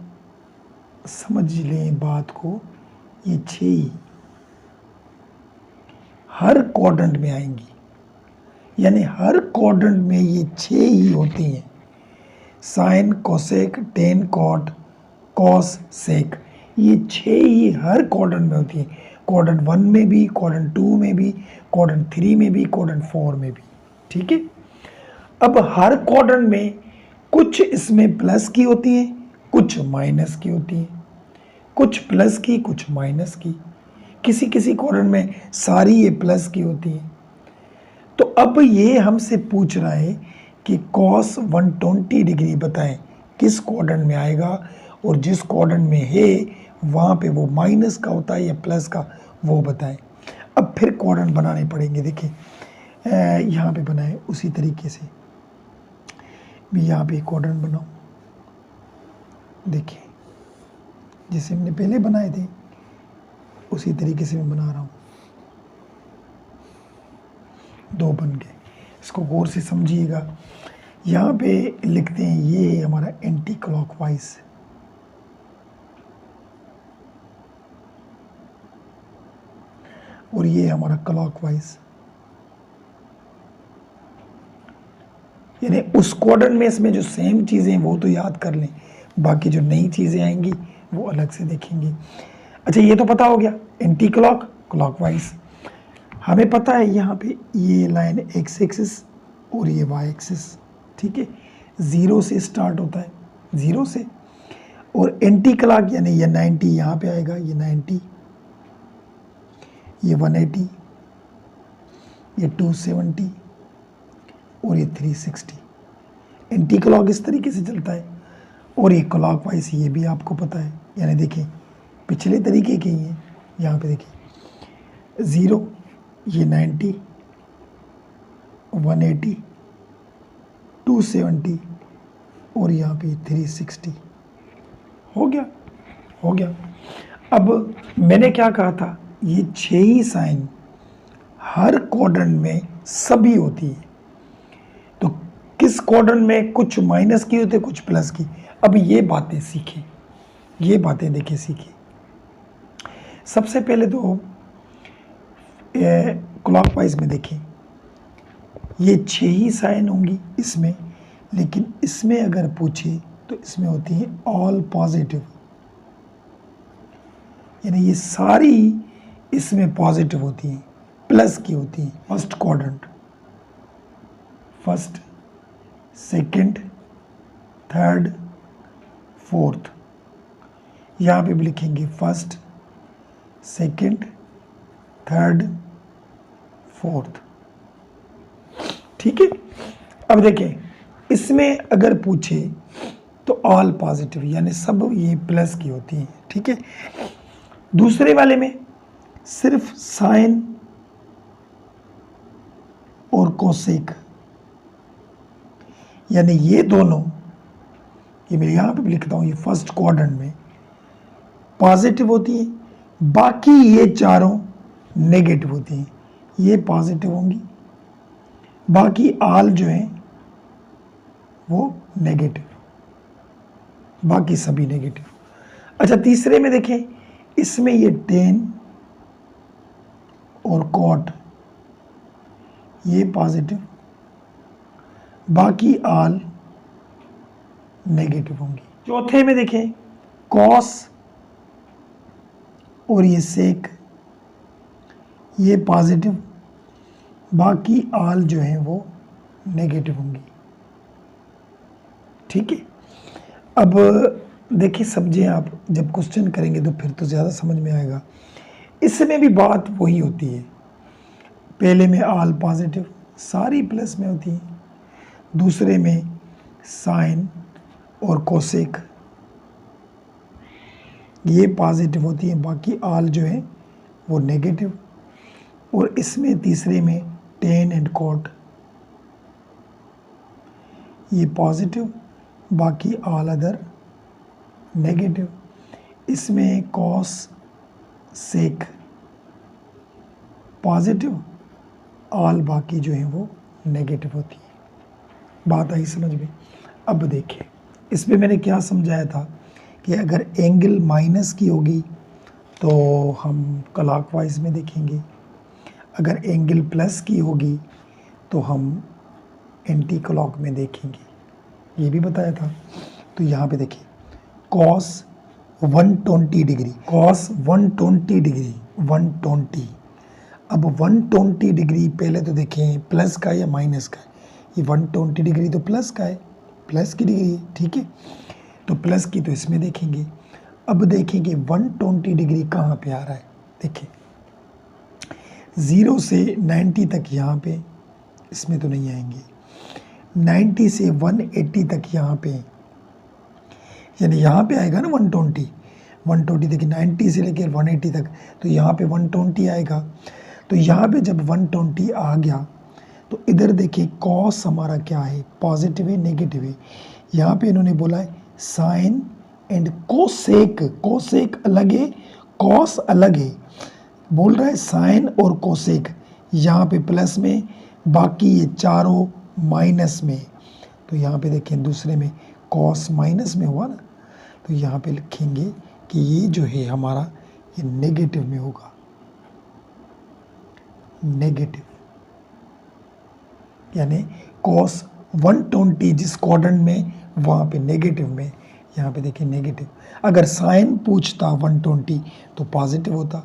समझ लें बात को, ये 6 हर क्वाड्रेंट में आएंगी, यानी हर क्वाड्रेंट में ये 6 ही होती हैं। Sine, cosec, tan, cot, cos, sec, ये 6 ही हर क्वाड्रेंट में होती है। क्वाड्रेंट 1 में भी, क्वाड्रेंट 2 में भी, क्वाड्रेंट 3 में भी, क्वाड्रेंट 4 में भी, ठीक है। अब हर क्वाड्रेंट में कुछ इसमें प्लस की होती है, कुछ माइनस की होती है, कुछ प्लस की, कुछ माइनस की, किसी किसी क्वाड्रेंट में सारी ये प्लस की होती है। तो अब ये हमसे पूछ रहा है कि कॉस 120 डिग्री बताएं किस क्वाड्रेंट में आएगा, और जिस क्वाड्रेंट में है वहाँ पे वो माइनस का होता है या प्लस का, वो बताएं। अब फिर क्वाड्रेंट बनाने पड़ेंगे। देखिए यहाँ पे बनाए उसी तरीके से, मैं यहाँ पे क्वाड्रेंट बनाऊँ। देखिए जैसे हमने पहले बनाए थे उसी तरीके से मैं बना रहा हूँ। 2 बन गए। इसको गौर से समझिएगा। यहाँ पे लिखते हैं ये हमारा एंटी क्लॉकवाइज, और ये हमारा क्लॉकवाइज, यानी उस क्वाड्रेंट में इसमें जो सेम चीज़ें हैं वो तो याद कर लें, बाकी जो नई चीज़ें आएंगी वो अलग से देखेंगे। अच्छा, ये तो पता हो गया एंटी क्लॉक, क्लॉकवाइज। हमें पता है यहाँ पे ये लाइन एक्स एक्सिस और ये वाई एक्सिस, ठीक है। 0 से स्टार्ट होता है, 0 से, और एंटी क्लॉक यानी ये 90 यहाँ पे आएगा, ये 90, ये 180, ये 270 और ये 360। एंटी क्लॉक इस तरीके से चलता है, और ये क्लॉक वाइज ये भी आपको पता है। यानी देखिए पिछले तरीके के ही हैं। यहाँ पे देखिए 0, ये 90, 180, 270 और यहाँ पे 360। हो गया। अब मैंने क्या कहा था, ये 6 ही साइन हर क्वाड्रेंट में सभी होती है। तो किस क्वाड्रेंट में कुछ माइनस की होती है, कुछ प्लस की। अब ये बातें सीखें, ये बातें देखिए सीखिए। सबसे पहले तो क्लॉकवाइज में देखें, ये 6 ही साइन होंगी इसमें, लेकिन इसमें अगर पूछे तो इसमें होती है ऑल पॉजिटिव, यानी ये सारी इसमें पॉजिटिव होती हैं, प्लस की होती हैं। First quadrant, first, second, third, fourth. यहाँ पे भी लिखेंगे फर्स्ट, सेकंड, थर्ड, फोर्थ। ठीक है। अब देखें, इसमें अगर पूछे तो ऑल पॉजिटिव, यानी सब ये प्लस की होती हैं। ठीक है। दूसरे वाले में सिर्फ साइन और कोसेक, यानी ये दोनों, ये मैं यहां पे भी लिखता हूं, ये फर्स्ट क्वाड्रेंट में पॉजिटिव होती है, बाकी ये चारों नेगेटिव होती हैं। ये पॉजिटिव होंगी, बाकी ऑल जो है वो नेगेटिव, बाकी सभी नेगेटिव। अच्छा, तीसरे में देखें, इसमें ये टेन और कॉट ये पॉजिटिव, बाकी ऑल नेगेटिव होंगी। चौथे में देखें, कॉस और ये सेक ये पॉजिटिव, बाकी ऑल जो है वो नेगेटिव होंगी। ठीक है। अब देखिए, समझें आप, जब क्वेश्चन करेंगे तो फिर तो ज़्यादा समझ में आएगा। इसमें भी बात वही होती है, पहले में ऑल पॉजिटिव सारी प्लस में होती है, दूसरे में साइन और कोसेक ये पॉजिटिव होती है, बाकी ऑल जो है वो नेगेटिव, और इसमें तीसरे में टेन एंड कॉट ये पॉजिटिव, बाकी ऑल अदर नेगेटिव। इसमें कॉस सेक पॉजिटिव, ऑल बाकी जो है वो नेगेटिव होती है। बात आई समझ में? अब देखिए, इसमें मैंने क्या समझाया था कि अगर एंगल माइनस की होगी तो हम क्लॉकवाइज में देखेंगे, अगर एंगल प्लस की होगी तो हम एंटी क्लॉक में देखेंगे, ये भी बताया था। तो यहाँ पे देखिए, कॉस 120 डिग्री, कॉस 120 डिग्री, 120। अब 120 डिग्री पहले तो देखें प्लस का या माइनस का है। ये 120 डिग्री तो प्लस का है, प्लस की डिग्री है। ठीक है, तो प्लस की तो इसमें देखेंगे। अब देखेंगे 120 डिग्री कहाँ पे आ रहा है। देखिए, 0 से 90 तक यहाँ पे, इसमें तो नहीं आएंगे। 90 से 180 तक यहाँ पे, यानी यहाँ पे आएगा ना 120 देखिए, 90 से लेकर 180 तक, तो यहाँ पे 120 आएगा। तो यहाँ पे जब 120 आ गया तो इधर देखिए कॉस हमारा क्या है, पॉजिटिव है नेगेटिव है। यहाँ पे इन्होंने बोला है साइन एंड कोसेक, कोसेक अलग है, कॉस अलग है। बोल रहा है साइन और कोसेक, यहाँ पे प्लस में, बाकी ये चारों माइनस में। तो यहाँ पे देखें दूसरे में कॉस माइनस में हुआ ना, तो यहाँ पे लिखेंगे कि ये जो है हमारा ये नेगेटिव में होगा, नेगेटिव, यानी कॉस 120 जिस क्वाड्रेंट में वहाँ पे नेगेटिव में, यहाँ पे देखिए नेगेटिव। अगर साइन पूछता 120 तो पॉजिटिव होता,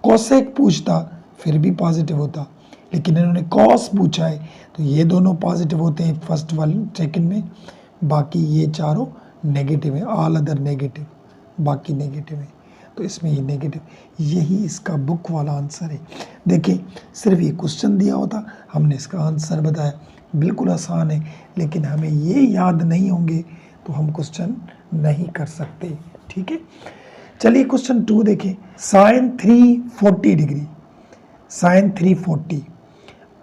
कोसेक पूछता फिर भी पॉजिटिव होता, लेकिन इन्होंने कॉस पूछा है तो ये दोनों पॉजिटिव होते हैं फर्स्ट वाले सेकंड में, बाकी ये चारों नेगेटिव है, ऑल अदर नेगेटिव, बाकी नेगेटिव है। तो इसमें ये नेगेटिव, यही इसका बुक वाला आंसर है। देखिए, सिर्फ ये क्वेश्चन दिया होता, हमने इसका आंसर बताया, बिल्कुल आसान है, लेकिन हमें ये याद नहीं होंगे तो हम क्वेश्चन नहीं कर सकते। ठीक है, चलिए क्वेश्चन 2 देखें। Sine 340 degree, sine 340।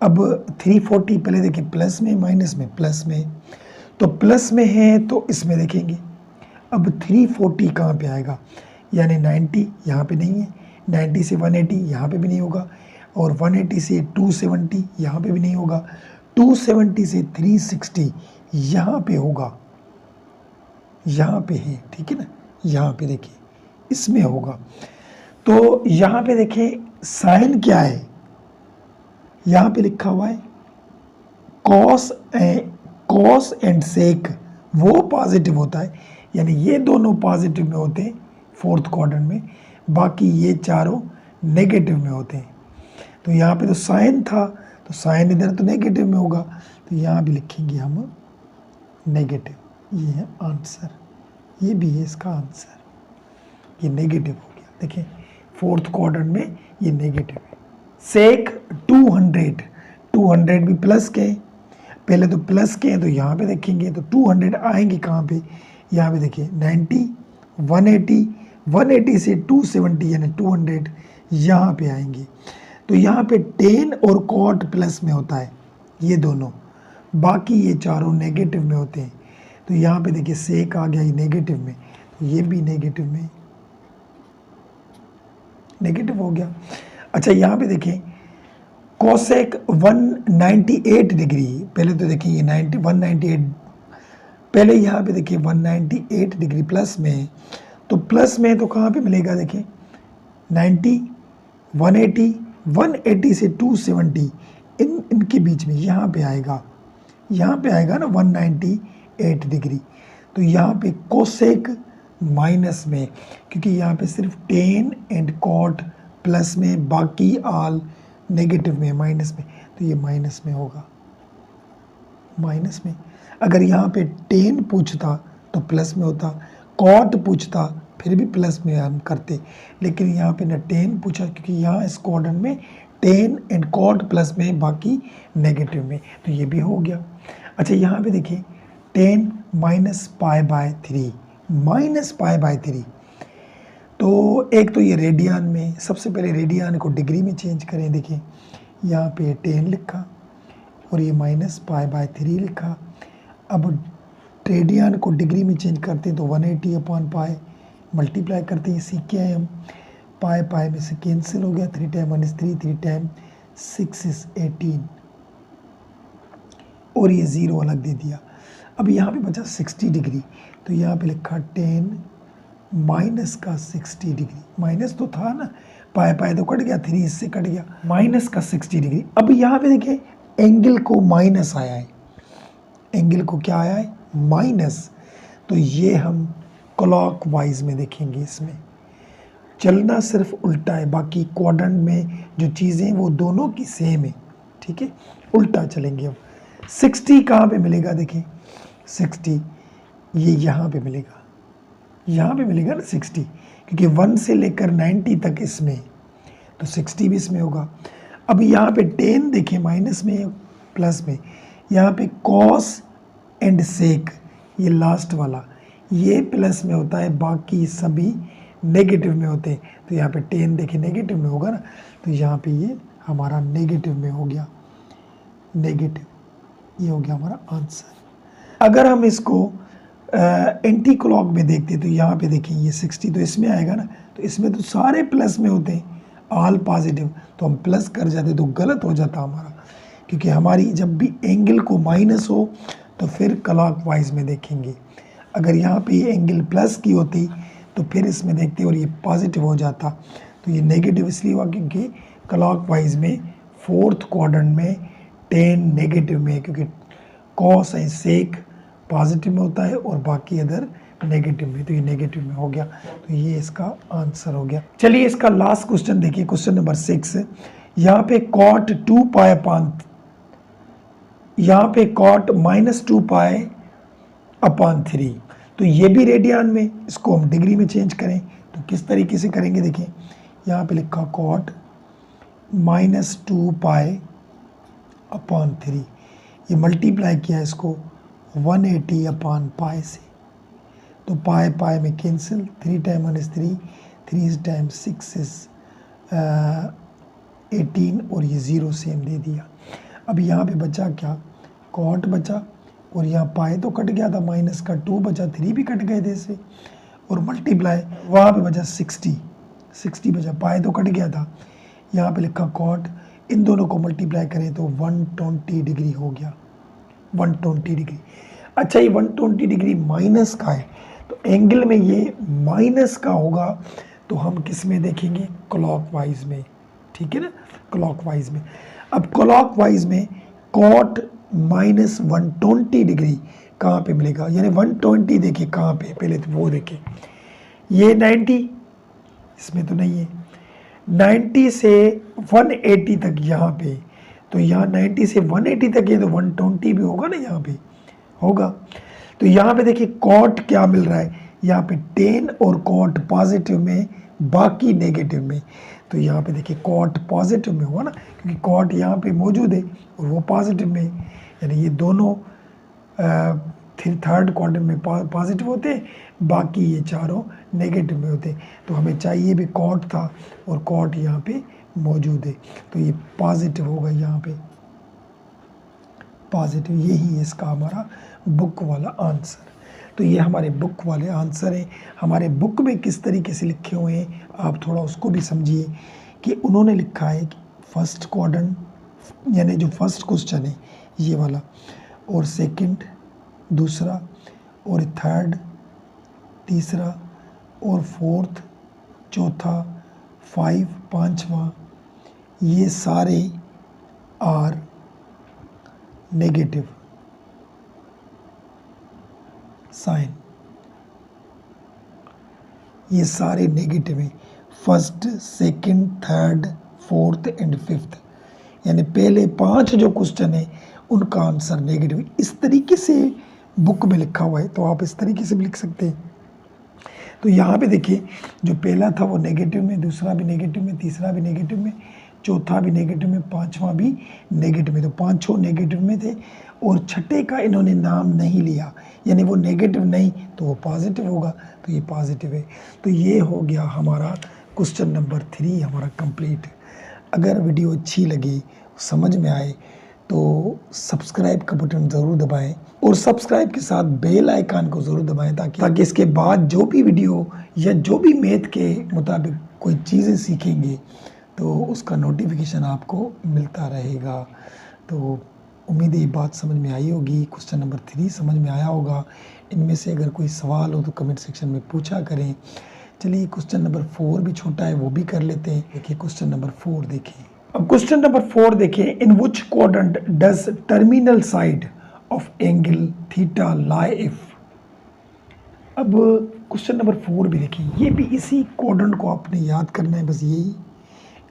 अब 340 पहले देखिए प्लस में माइनस में, प्लस में, तो प्लस में है तो इसमें देखेंगे। अब 340 कहाँ पे आएगा, यानी 90 यहाँ पे नहीं है, 90 से 180 यहाँ पे भी नहीं होगा, और 180 से 270 यहाँ पे भी नहीं होगा, 270 से 360 यहाँ पे होगा, यहाँ पे है। ठीक है ना, यहाँ पे देखिए इसमें होगा। तो यहाँ पे देखिए साइन क्या है, यहाँ पे लिखा हुआ है कॉस एंड सेक, वो पॉजिटिव होता है, यानी ये दोनों पॉजिटिव में होते हैं फोर्थ क्वाड्रेंट में, बाकी ये चारों नेगेटिव में होते हैं। तो यहाँ पे तो साइन था, तो साइन इधर तो नेगेटिव में होगा, तो यहाँ भी लिखेंगे हम नेगेटिव। ये है आंसर, ये भी है इसका आंसर, ये नेगेटिव हो गया। देखिए फोर्थ क्वाड्रेंट में ये नेगेटिव है। सेक 200, 200 भी प्लस के, पहले तो प्लस के हैं तो यहाँ पे देखेंगे तो 200 आएंगे कहाँ पे, यहाँ पे देखिए 90, 180, 180 से 270 यानी 200 यहाँ पे आएंगे। तो यहाँ पे 10 और कॉट प्लस में होता है ये दोनों, बाकी ये चारों नेगेटिव में होते हैं। तो यहाँ पे देखिए सेक आ गया ये नेगेटिव में, तो ये भी नेगेटिव में, नेगेटिव हो गया। अच्छा यहाँ पे देखिए कोसेक 198 डिग्री, पहले तो देखिए ये 198, पहले यहाँ पे देखिए 198 डिग्री प्लस में, तो प्लस में तो कहाँ पे मिलेगा देखिए 90, 180, 180 से 270 इनके बीच में यहाँ पे आएगा, यहाँ पे आएगा ना 198 डिग्री। तो यहाँ पे कोसेक माइनस में, क्योंकि यहाँ पे सिर्फ टेन एंड कॉट प्लस में, बाकी ऑल नेगेटिव में, माइनस में, तो ये माइनस में होगा, माइनस में। अगर यहाँ पे टेन पूछता तो प्लस में होता, कॉट पूछता फिर भी प्लस में हम करते, लेकिन यहाँ पे ना टेन पूछा क्योंकि यहाँ इस क्वाड्रेंट में टेन एंड कॉट प्लस में, बाकी नेगेटिव में, तो ये भी हो गया। अच्छा यहाँ पे देखिए 10 minus pi by 3, minus pi by 3, तो एक तो ये रेडियन में, सबसे पहले रेडियन को डिग्री में चेंज करें। देखिए यहाँ पे 10 लिखा और ये माइनस पाई बाय 3 लिखा। अब रेडियन को डिग्री में चेंज करते हैं तो 180 अपॉन पाई, मल्टीप्लाई करते हैं, सीख के आए हम, पाई पाई में से कैंसिल हो गया, 3 टाइम 1 इज 3, 3 टाइम 6 इज 18, और ये 0 अलग दे दिया। अब यहाँ पे बचा 60 डिग्री, तो यहाँ पे लिखा 10 माइनस का 60 डिग्री, माइनस तो था ना, पाई पाई तो कट गया, 3 इससे कट गया, माइनस का 60 डिग्री। अब यहाँ पे देखिए एंगल को माइनस आया है, एंगल को क्या आया है, माइनस, तो ये हम क्लॉक वाइज में देखेंगे, इसमें चलना सिर्फ उल्टा है, बाकी क्वाड्रेंट में जो चीज़ें वो दोनों की सेम है, ठीक है, उल्टा चलेंगे। अब 60 कहाँ पे मिलेगा, देखिए 60 ये यहाँ पे मिलेगा, यहाँ पे मिलेगा ना 60, क्योंकि 1 से लेकर 90 तक इसमें, तो 60 भी इसमें होगा। अब यहाँ पे 10 देखिए माइनस में प्लस में, यहाँ पे कॉस एंड सेक ये लास्ट वाला ये प्लस में होता है, बाकी सभी नेगेटिव में होते हैं। तो यहाँ पे 10 देखिए नेगेटिव में होगा ना, तो यहाँ पे ये हमारा नेगेटिव में हो गया, नेगेटिव, ये हो गया हमारा आंसर। अगर हम इसको एंटी क्लॉक में देखते तो यहाँ पे देखिए ये 60 तो इसमें आएगा ना, तो इसमें तो सारे प्लस में होते हैं, ऑल पॉजिटिव, तो हम प्लस कर जाते तो गलत हो जाता हमारा, क्योंकि हमारी जब भी एंगल को माइनस हो तो फिर क्लॉक वाइज में देखेंगे। अगर यहाँ पे ये एंगल प्लस की होती तो फिर इसमें देखते और ये पॉजिटिव हो जाता, तो ये नेगेटिव इसलिए हुआ क्योंकि क्लॉक वाइज में फोर्थ क्वाड्रेंट में 10 नेगेटिव में, क्योंकि कॉस एंड सेक पॉजिटिव में होता है और बाकी अदर नेगेटिव में, तो ये नेगेटिव में हो गया, तो ये इसका आंसर हो गया। चलिए इसका लास्ट क्वेश्चन देखिए, क्वेश्चन नंबर 6। यहाँ पे कॉट 2 पाई अपॉन, यहाँ पे कॉट माइनस 2 पाई अपॉन 3, तो ये भी रेडियन में, इसको हम डिग्री में चेंज करें तो किस तरीके से करेंगे, देखिए यहाँ पे लिखा कॉट माइनस 2 पाई अपॉन 3, ये मल्टीप्लाई किया इसको 180 अपॉन पाई से, तो पाई पाई में cancel, 3 time 1 is 3, 3 time 6 is 18, और ये 0 सेम दे दिया। अब यहाँ पे बचा क्या, कॉट बचा, और यहाँ पाई तो कट गया था, माइनस का 2 बचा, 3 भी कट गए थे इससे, और मल्टीप्लाई वहाँ पे बचा 60 बचा, पाई तो कट गया था, यहाँ पे लिखा कॉट, इन दोनों को मल्टीप्लाई करें तो 120 डिग्री हो गया, 120 डिग्री। अच्छा ये 120 डिग्री माइनस का है, तो एंगल में ये माइनस का होगा, तो हम किस में देखेंगे, क्लॉक वाइज में, ठीक है ना, क्लॉक वाइज में। अब क्लॉक वाइज में कॉट माइनस 120 डिग्री कहाँ पे मिलेगा, यानी 120 देखिए कहाँ पे, पहले तो वो देखें, ये 90 इसमें तो नहीं है, 90 से 180 तक यहाँ पे, तो यहाँ 90 से 180 तक है तो 120 भी होगा ना, यहाँ पे होगा। तो यहाँ पे देखिए कॉट क्या मिल रहा है, यहाँ पे टेन और कॉट पॉजिटिव में, बाकी नेगेटिव में। तो यहाँ पे देखिए कॉट पॉजिटिव में हुआ ना, क्योंकि कॉट यहाँ पे मौजूद है और वो पॉजिटिव में, यानी ये दोनों थर्ड क्वाड्रेंट में पॉजिटिव होते, बाकी ये चारों नेगेटिव में होते। तो हमें चाहिए भी कॉट था और कॉट यहाँ पे मौजूद है, तो ये पॉजिटिव होगा यहाँ पे, पॉजिटिव। यही है इसका हमारा बुक वाला आंसर। तो ये हमारे बुक वाले आंसर है। हमारे बुक में किस तरीके से लिखे हुए हैं आप थोड़ा उसको भी समझिए, कि उन्होंने लिखा है कि फर्स्ट क्वाड्रेंट, यानी जो फर्स्ट क्वेश्चन है ये वाला, और सेकंड दूसरा, और थर्ड तीसरा, और फोर्थ चौथा, 5 पांचवा, ये सारे आर नेगेटिव साइन, ये सारे नेगेटिव हैं। First, second, third, fourth and fifth, यानी पहले 5 जो क्वेश्चन है उनका आंसर नेगेटिव। इस तरीके से बुक में लिखा हुआ है, तो आप इस तरीके से भी लिख सकते हैं। तो यहाँ पे देखिए जो पहला था वो नेगेटिव में, दूसरा भी नेगेटिव में, तीसरा भी नेगेटिव में, चौथा भी नेगेटिव में, पांचवा भी नेगेटिव में। तो पांचों नेगेटिव में थे, और छठे का इन्होंने नाम नहीं लिया, यानी वो नेगेटिव नहीं तो वो पॉजिटिव होगा, तो ये पॉजिटिव है। तो ये हो गया हमारा क्वेश्चन नंबर 3 हमारा कंप्लीट। अगर वीडियो अच्छी लगी, समझ में आए, तो सब्सक्राइब का बटन ज़रूर दबाएं, और सब्सक्राइब के साथ बेल आइकन को ज़रूर दबाएं, ताकि इसके बाद जो भी वीडियो या जो भी मैथ के मुताबिक कोई चीज़ें सीखेंगे तो उसका नोटिफिकेशन आपको मिलता रहेगा। तो उम्मीद है ये बात समझ में आई होगी, क्वेश्चन नंबर 3 समझ में आया होगा। इनमें से अगर कोई सवाल हो तो कमेंट सेक्शन में पूछा करें। चलिए क्वेश्चन नंबर 4 भी छोटा है, वो भी कर लेते हैं। देखिए क्वेश्चन नंबर 4 देखिए। अब क्वेश्चन नंबर 4 देखिए, in which quadrant does terminal side of angle theta lie if. अब क्वेश्चन नंबर 4 भी देखिए, ये भी इसी क्वाड्रेंट को आपने याद करना है, बस यही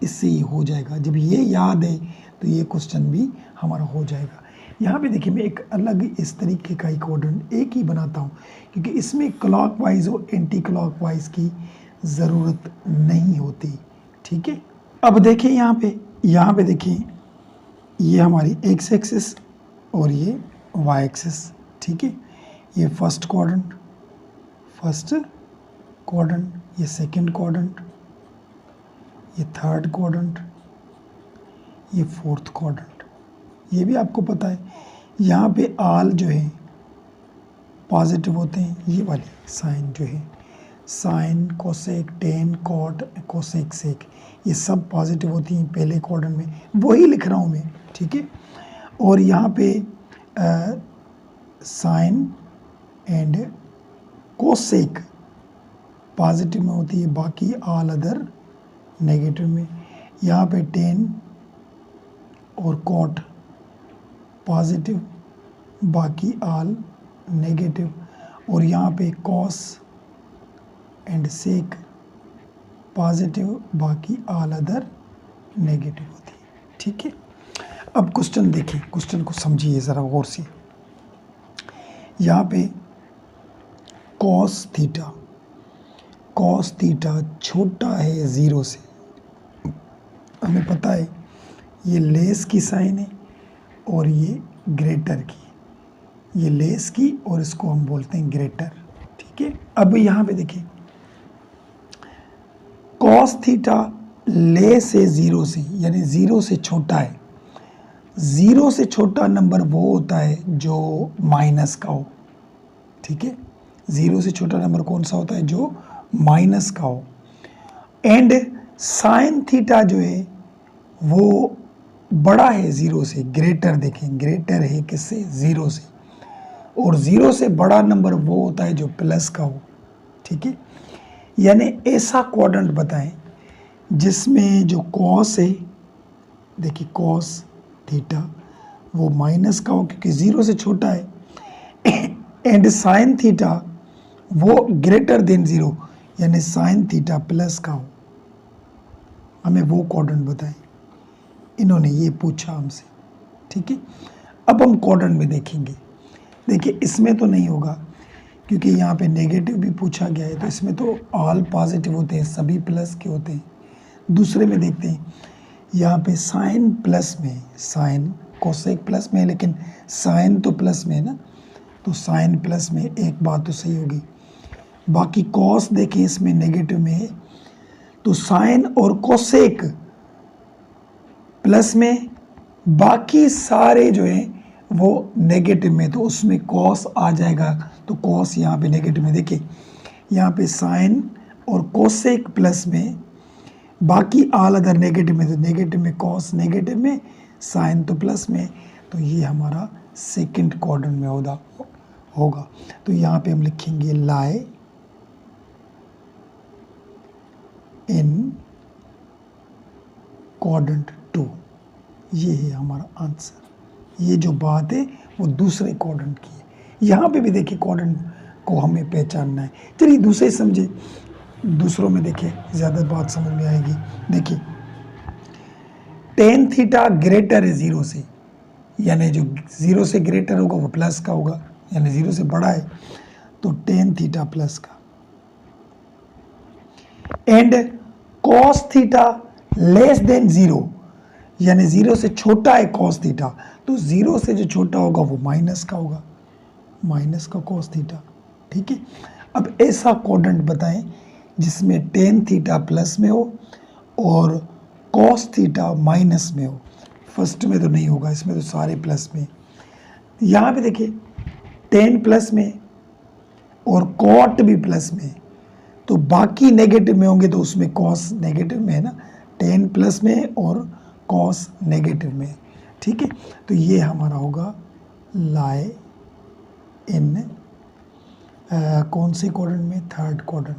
इससे ही हो जाएगा। जब ये याद है तो ये क्वेश्चन भी हमारा हो जाएगा। यहाँ पे देखिए मैं एक अलग इस तरीके का क्वाड्रेंट एक ही बनाता हूँ, क्योंकि इसमें क्लॉकवाइज और एंटी क्लॉकवाइज की ज़रूरत नहीं होती। ठीक है, अब देखिए यहाँ पे देखिए ये हमारी एक्स एक्सिस और ये वाई एक्सिस। ठीक है, ये फर्स्ट क्वाड्रेंट, ये सेकंड क्वाड्रेंट, ये थर्ड क्वाड्रेंट, ये फोर्थ क्वाड्रेंट। ये भी आपको पता है। यहाँ पे आल जो है पॉजिटिव होते हैं, ये वाली साइन जो है, sine, cosec, tan, cot, cosec, sec, ये सब पॉजिटिव होती हैं पहले क्वाड्रेंट में, वही लिख रहा हूँ मैं। ठीक है, और यहाँ पे साइन एंड कोसेक पॉजिटिव में होती है, बाकी ऑल अदर नेगेटिव में। यहाँ पे टेन और कॉट पॉजिटिव, बाकी ऑल नेगेटिव, और यहाँ पे कॉस एंड सेक पॉजिटिव, बाकी ऑल अदर नेगेटिव होती है। ठीक है, अब क्वेश्चन देखिए, क्वेश्चन को समझिए ज़रा गौर से। यहाँ पे कॉस थीटा छोटा है 0 से, हमें पता है ये लेस की साइन है और ये ग्रेटर की, ये लेस की और इसको हम बोलते हैं ग्रेटर। ठीक है, अब यहाँ पे देखिए कॉस थीटा लेस है 0 से, यानी 0 से छोटा है। 0 से छोटा नंबर वो होता है जो माइनस का हो। ठीक है, 0 से छोटा नंबर कौन सा होता है? जो माइनस का हो। एंड साइन थीटा जो है वो बड़ा है 0 से, ग्रेटर, देखें ग्रेटर है किससे? 0 से। और 0 से बड़ा नंबर वो होता है जो प्लस का हो। ठीक है, यानी ऐसा क्वाड्रेंट बताएं जिसमें जो कॉस है, देखिए कॉस थीटा वो माइनस का हो क्योंकि 0 से छोटा है, एंड साइन थीटा वो ग्रेटर देन 0 यानी साइन थीटा प्लस का हो। हमें वो क्वाड्रेंट बताएं, इन्होंने ये पूछा हमसे। ठीक है, अब हम क्वाड्रेंट में देखेंगे। देखिए इसमें तो नहीं होगा क्योंकि यहाँ पे नेगेटिव भी पूछा गया है, तो इसमें तो ऑल पॉजिटिव होते हैं, सभी प्लस के होते हैं। दूसरे में देखते हैं, यहाँ पे साइन प्लस में, साइन कोसेक प्लस में है लेकिन साइन तो प्लस में है ना, तो साइन प्लस में एक बात तो सही होगी। बाकी कॉस देखें इसमें नेगेटिव में है, तो साइन और कोसेक प्लस में, बाकी सारे जो है वो नेगेटिव में, तो उसमें कॉस आ जाएगा, तो कॉस यहाँ पे नेगेटिव में। देखिए यहाँ पे साइन और कोसेक प्लस में, बाकी ऑल अदर नेगेटिव में, तो नेगेटिव में कॉस, नेगेटिव में साइन तो प्लस में, तो ये हमारा सेकंड क्वाड्रेंट में होगा। तो यहाँ पे हम लिखेंगे लाई इन क्वाड्रेंट 2, ये है हमारा आंसर। ये जो बात है वो दूसरे क्वाड्रेंट की है। यहाँ पे भी देखिए क्वाड्रेंट को हमें पहचानना है। चलिए दूसरे समझे, दूसरों में देखिए ज़्यादा बात समझ में आएगी। देखिए टेन थीटा ग्रेटर है 0 से, यानी जो 0 से ग्रेटर होगा वो प्लस का होगा, यानी 0 से बड़ा है तो टेन थीटा प्लस का। And cos theta less than 0, यानी 0 से छोटा है कॉस थीटा, तो 0 से जो छोटा होगा वो माइनस का होगा, माइनस का कॉस थीटा। ठीक है, अब ऐसा क्वाड्रेंट बताएं जिसमें टेन थीटा प्लस में हो और कॉस थीटा माइनस में हो। फर्स्ट में तो नहीं होगा, इसमें तो सारे प्लस में। यहाँ पे देखिए टेन प्लस में और कॉट भी प्लस में, तो बाकी नेगेटिव में होंगे, तो उसमें कॉस नेगेटिव में है ना, टेन प्लस में और कॉस नेगेटिव में। ठीक है, तो ये हमारा होगा लाई इन कौन से क्वाड्रेंट में, थर्ड क्वाड्रेंट,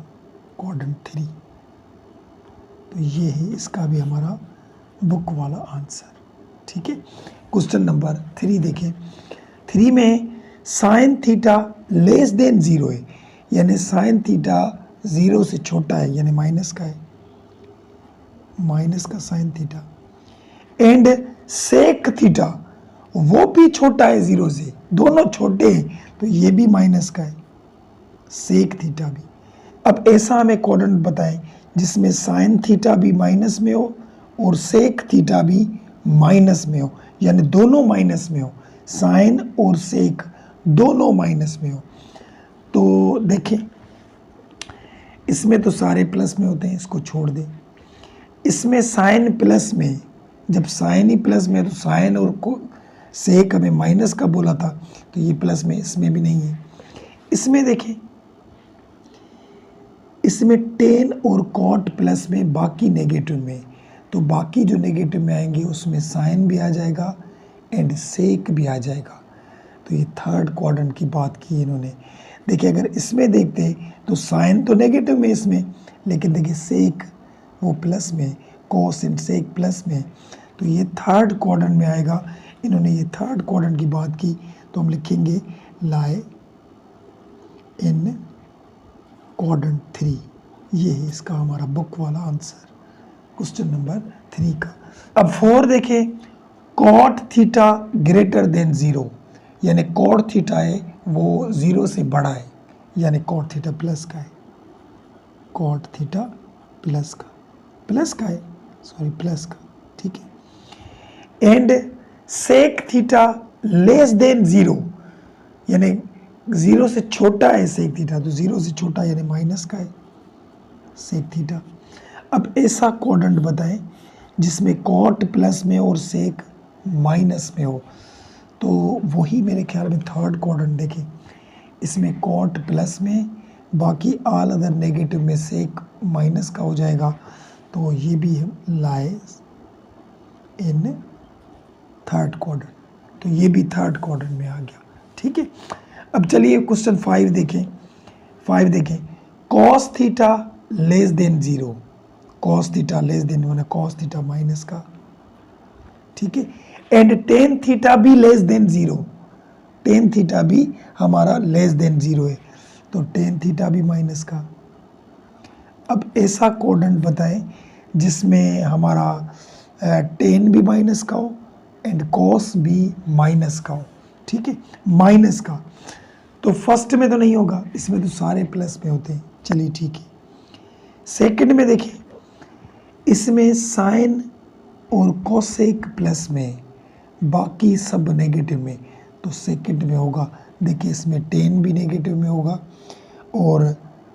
क्वाड्रेंट 3। तो ये है इसका भी हमारा बुक वाला आंसर। ठीक है, क्वेश्चन नंबर 3 देखें। 3 में साइन थीटा लेस देन 0 है, यानी साइन थीटा 0 से छोटा है, यानी माइनस का है, माइनस का sine theta. And sec theta वो भी छोटा है 0 से, दोनों छोटे हैं, तो ये भी माइनस का है, सेक थीटा भी। अब ऐसा हमें क्वाड्रेंट बताएं जिसमें साइन थीटा भी माइनस में हो और सेक थीटा भी माइनस में हो, यानी दोनों माइनस में हो, साइन और सेक दोनों माइनस में हो। तो देखें इसमें तो सारे प्लस में होते हैं, इसको छोड़ दें। इसमें साइन प्लस में, जब साइन ही प्लस में है तो साइन और सेक हमें माइनस का बोला था, तो ये प्लस में, इसमें भी नहीं है। इसमें देखें, इसमें टेन और कॉट प्लस में, बाकी नेगेटिव में, तो बाकी जो नेगेटिव में आएंगे उसमें साइन भी आ जाएगा एंड सेक भी आ जाएगा। तो ये थर्ड क्वाड्रेंट की बात की इन्होंने। देखिए अगर इसमें देखते तो साइन तो नेगेटिव में इसमें, लेकिन देखिए सेक वो प्लस में, कॉस एंड सेक प्लस में, तो ये थर्ड क्वाड्रेंट में आएगा। इन्होंने ये थर्ड क्वाड्रेंट की बात की, तो हम लिखेंगे लाई इन क्वाड्रेंट 3। ये है इसका हमारा बुक वाला आंसर क्वेश्चन नंबर 3 का। अब 4 देखें, कॉट थीटा ग्रेटर देन 0, यानी कॉट थीटा है वो 0 से बड़ा है, यानी कॉट थीटा प्लस का है, कॉट थीटा प्लस का, प्लस का है, सॉरी प्लस का। ठीक है, and sec theta less than 0, यानी 0 से छोटा है सेक थीटा, तो 0 से छोटा यानी माइनस का है सेक थीटा। अब ऐसा क्वाड्रेंट बताएं जिसमें कॉट प्लस में और सेक माइनस में हो, तो वही मेरे ख्याल में थर्ड क्वाड्रेंट। देखें इसमें कॉट प्लस में, बाकी ऑल अदर नेगेटिव में सेक माइनस का हो जाएगा, तो ये भी लाइज इन थर्ड क्वाड्रेंट, तो ये भी थर्ड क्वाड्रेंट में आ गया। ठीक है, अब चलिए क्वेश्चन 5 देखें। 5 देखें, cos theta less than 0, cos theta less then, माना कॉस थीटा माइनस का। ठीक है, एंड टेन थीटा भी लेस देन 0, टेन थीटा भी हमारा लेस देन 0 है, तो टेन थीटा भी माइनस का। अब ऐसा क्वाड्रेंट बताएं जिसमें हमारा टेन भी माइनस का हो एंड कॉस भी माइनस का हो, ठीक है, माइनस का। तो फर्स्ट में तो नहीं होगा, इसमें तो सारे प्लस में होते हैं, चलिए ठीक है। सेकंड में देखिए, इसमें साइन और कोसेक प्लस में, बाकी सब नेगेटिव में, तो सेकंड में होगा। देखिए इसमें टेन भी नेगेटिव में होगा और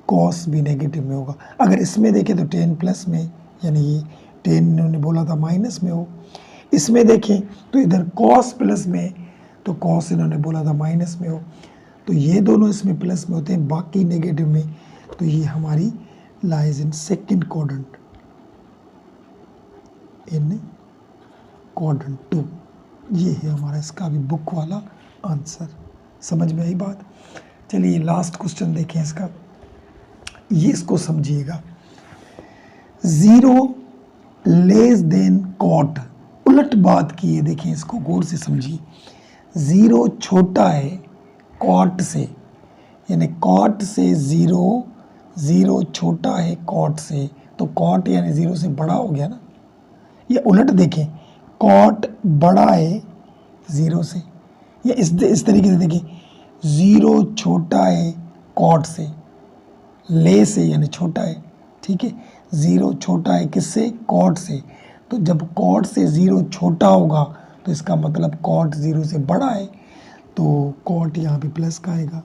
कॉस भी नेगेटिव में होगा। अगर इसमें देखें तो टेन प्लस में, यानी ये टेन इन्होंने बोला था माइनस में हो। इसमें देखें तो इधर कॉस प्लस में, तो कॉस इन्होंने बोला था माइनस में हो। तो ये दोनों इसमें प्लस में होते हैं, बाकी नेगेटिव में। तो ये हमारी lies in second quadrant, in quadrant 2। ये है हमारा इसका भी बुक वाला आंसर। समझ में आई बात? चलिए लास्ट क्वेश्चन देखें इसका, ये इसको समझिएगा। 0 लेस देन कॉट, उलट बात की है, देखिए इसको गौर से समझिए। 0 छोटा है कॉट से, यानी कॉट से 0 छोटा है कॉट से, तो कॉट यानी 0 से बड़ा हो गया ना। ये उलट देखें, कॉट बड़ा है 0 से, या इस तरीके से देखिए, 0 छोटा है कॉट से, ले से यानी छोटा है, ठीक है। 0 छोटा है किससे? कॉट से। तो जब कॉट से 0 छोटा होगा तो इसका मतलब कॉट 0 से बड़ा है, तो कॉट यहाँ पे प्लस का आएगा,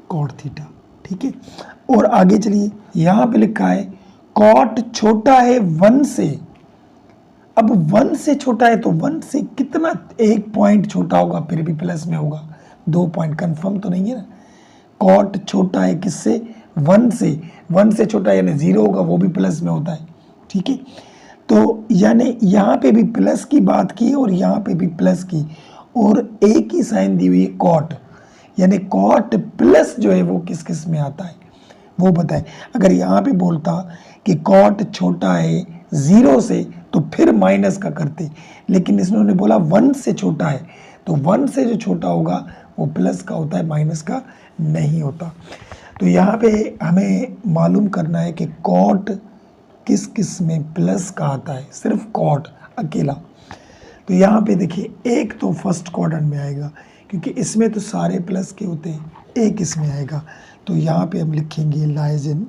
कॉट थीटा, ठीक है। और आगे चलिए, यहाँ पे लिखा है कॉट छोटा है 1 से। अब 1 से छोटा है तो 1 से कितना, 1 पॉइंट छोटा होगा, फिर भी प्लस में होगा। 2 पॉइंट कंफर्म तो नहीं है ना। कॉट छोटा है किससे? 1 से। 1 से छोटा यानी 0 होगा, वो भी प्लस में होता है, ठीक है। तो यानी यहाँ पे भी प्लस की बात की और यहाँ पे भी प्लस की, और एक ही साइन दी हुई है कॉट, यानी कॉट प्लस जो है वो किस किस में आता है वो बताए। अगर यहाँ पे बोलता कि कॉट छोटा है 0 से तो फिर माइनस का करते, लेकिन इसने बोला 1 से छोटा है, तो 1 से जो छोटा होगा वो प्लस का होता है, माइनस का नहीं होता। तो यहाँ पे हमें मालूम करना है कि कॉट किस किस में प्लस का आता है, सिर्फ कॉट अकेला। तो यहाँ पे देखिए, एक तो फर्स्ट क्वाड्रेंट में आएगा क्योंकि इसमें तो सारे प्लस के होते हैं, एक इसमें आएगा। तो यहाँ पे हम लिखेंगे लाइज इन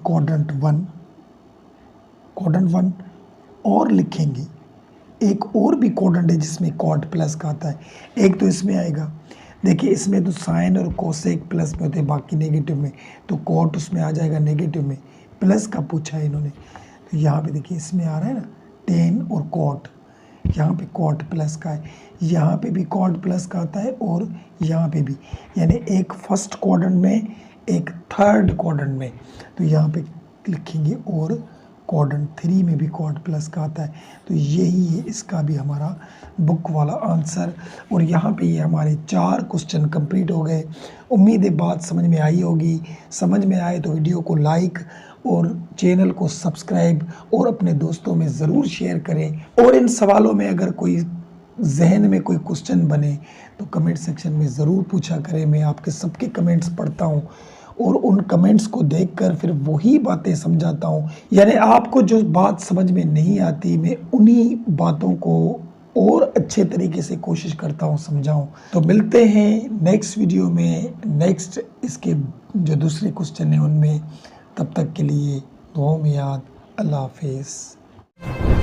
क्वाड्रेंट 1, क्वाड्रेंट 1। और लिखेंगे एक और भी क्वाड्रेंट है जिसमें कॉट प्लस का आता है, एक तो इसमें आएगा। देखिए इसमें तो साइन और कोसेक प्लस में होते हैं, बाकी नेगेटिव में, तो कॉट उसमें आ जाएगा नेगेटिव में, प्लस का पूछा है इन्होंने। तो यहाँ पे देखिए इसमें आ रहा है ना टेन और कॉट, यहाँ पे कॉट प्लस का है, यहाँ पे भी कॉट प्लस का आता है और यहाँ पे भी, यानी एक फर्स्ट क्वाड्रेंट में एक थर्ड क्वाड्रेंट में। तो यहाँ पे लिखेंगे और क्वाड्रेंट 3 में भी कॉट प्लस का आता है। तो यही है इसका भी हमारा बुक वाला आंसर। और यहाँ पे ये हमारे 4 क्वेश्चन कंप्लीट हो गए। उम्मीद है बात समझ में आई होगी। समझ में आए तो वीडियो को लाइक और चैनल को सब्सक्राइब और अपने दोस्तों में ज़रूर शेयर करें। और इन सवालों में अगर कोई जहन में कोई क्वेश्चन बने तो कमेंट सेक्शन में ज़रूर पूछा करें। मैं आपके सबके कमेंट्स पढ़ता हूँ और उन कमेंट्स को देखकर फिर वही बातें समझाता हूँ। यानी आपको जो बात समझ में नहीं आती, मैं उन्हीं बातों को और अच्छे तरीके से कोशिश करता हूँ समझाऊँ। तो मिलते हैं नेक्स्ट वीडियो में, नेक्स्ट इसके जो दूसरे क्वेश्चन हैं उनमें। तब तक के लिए दुआओं में याद। अल्लाह हाफिज़।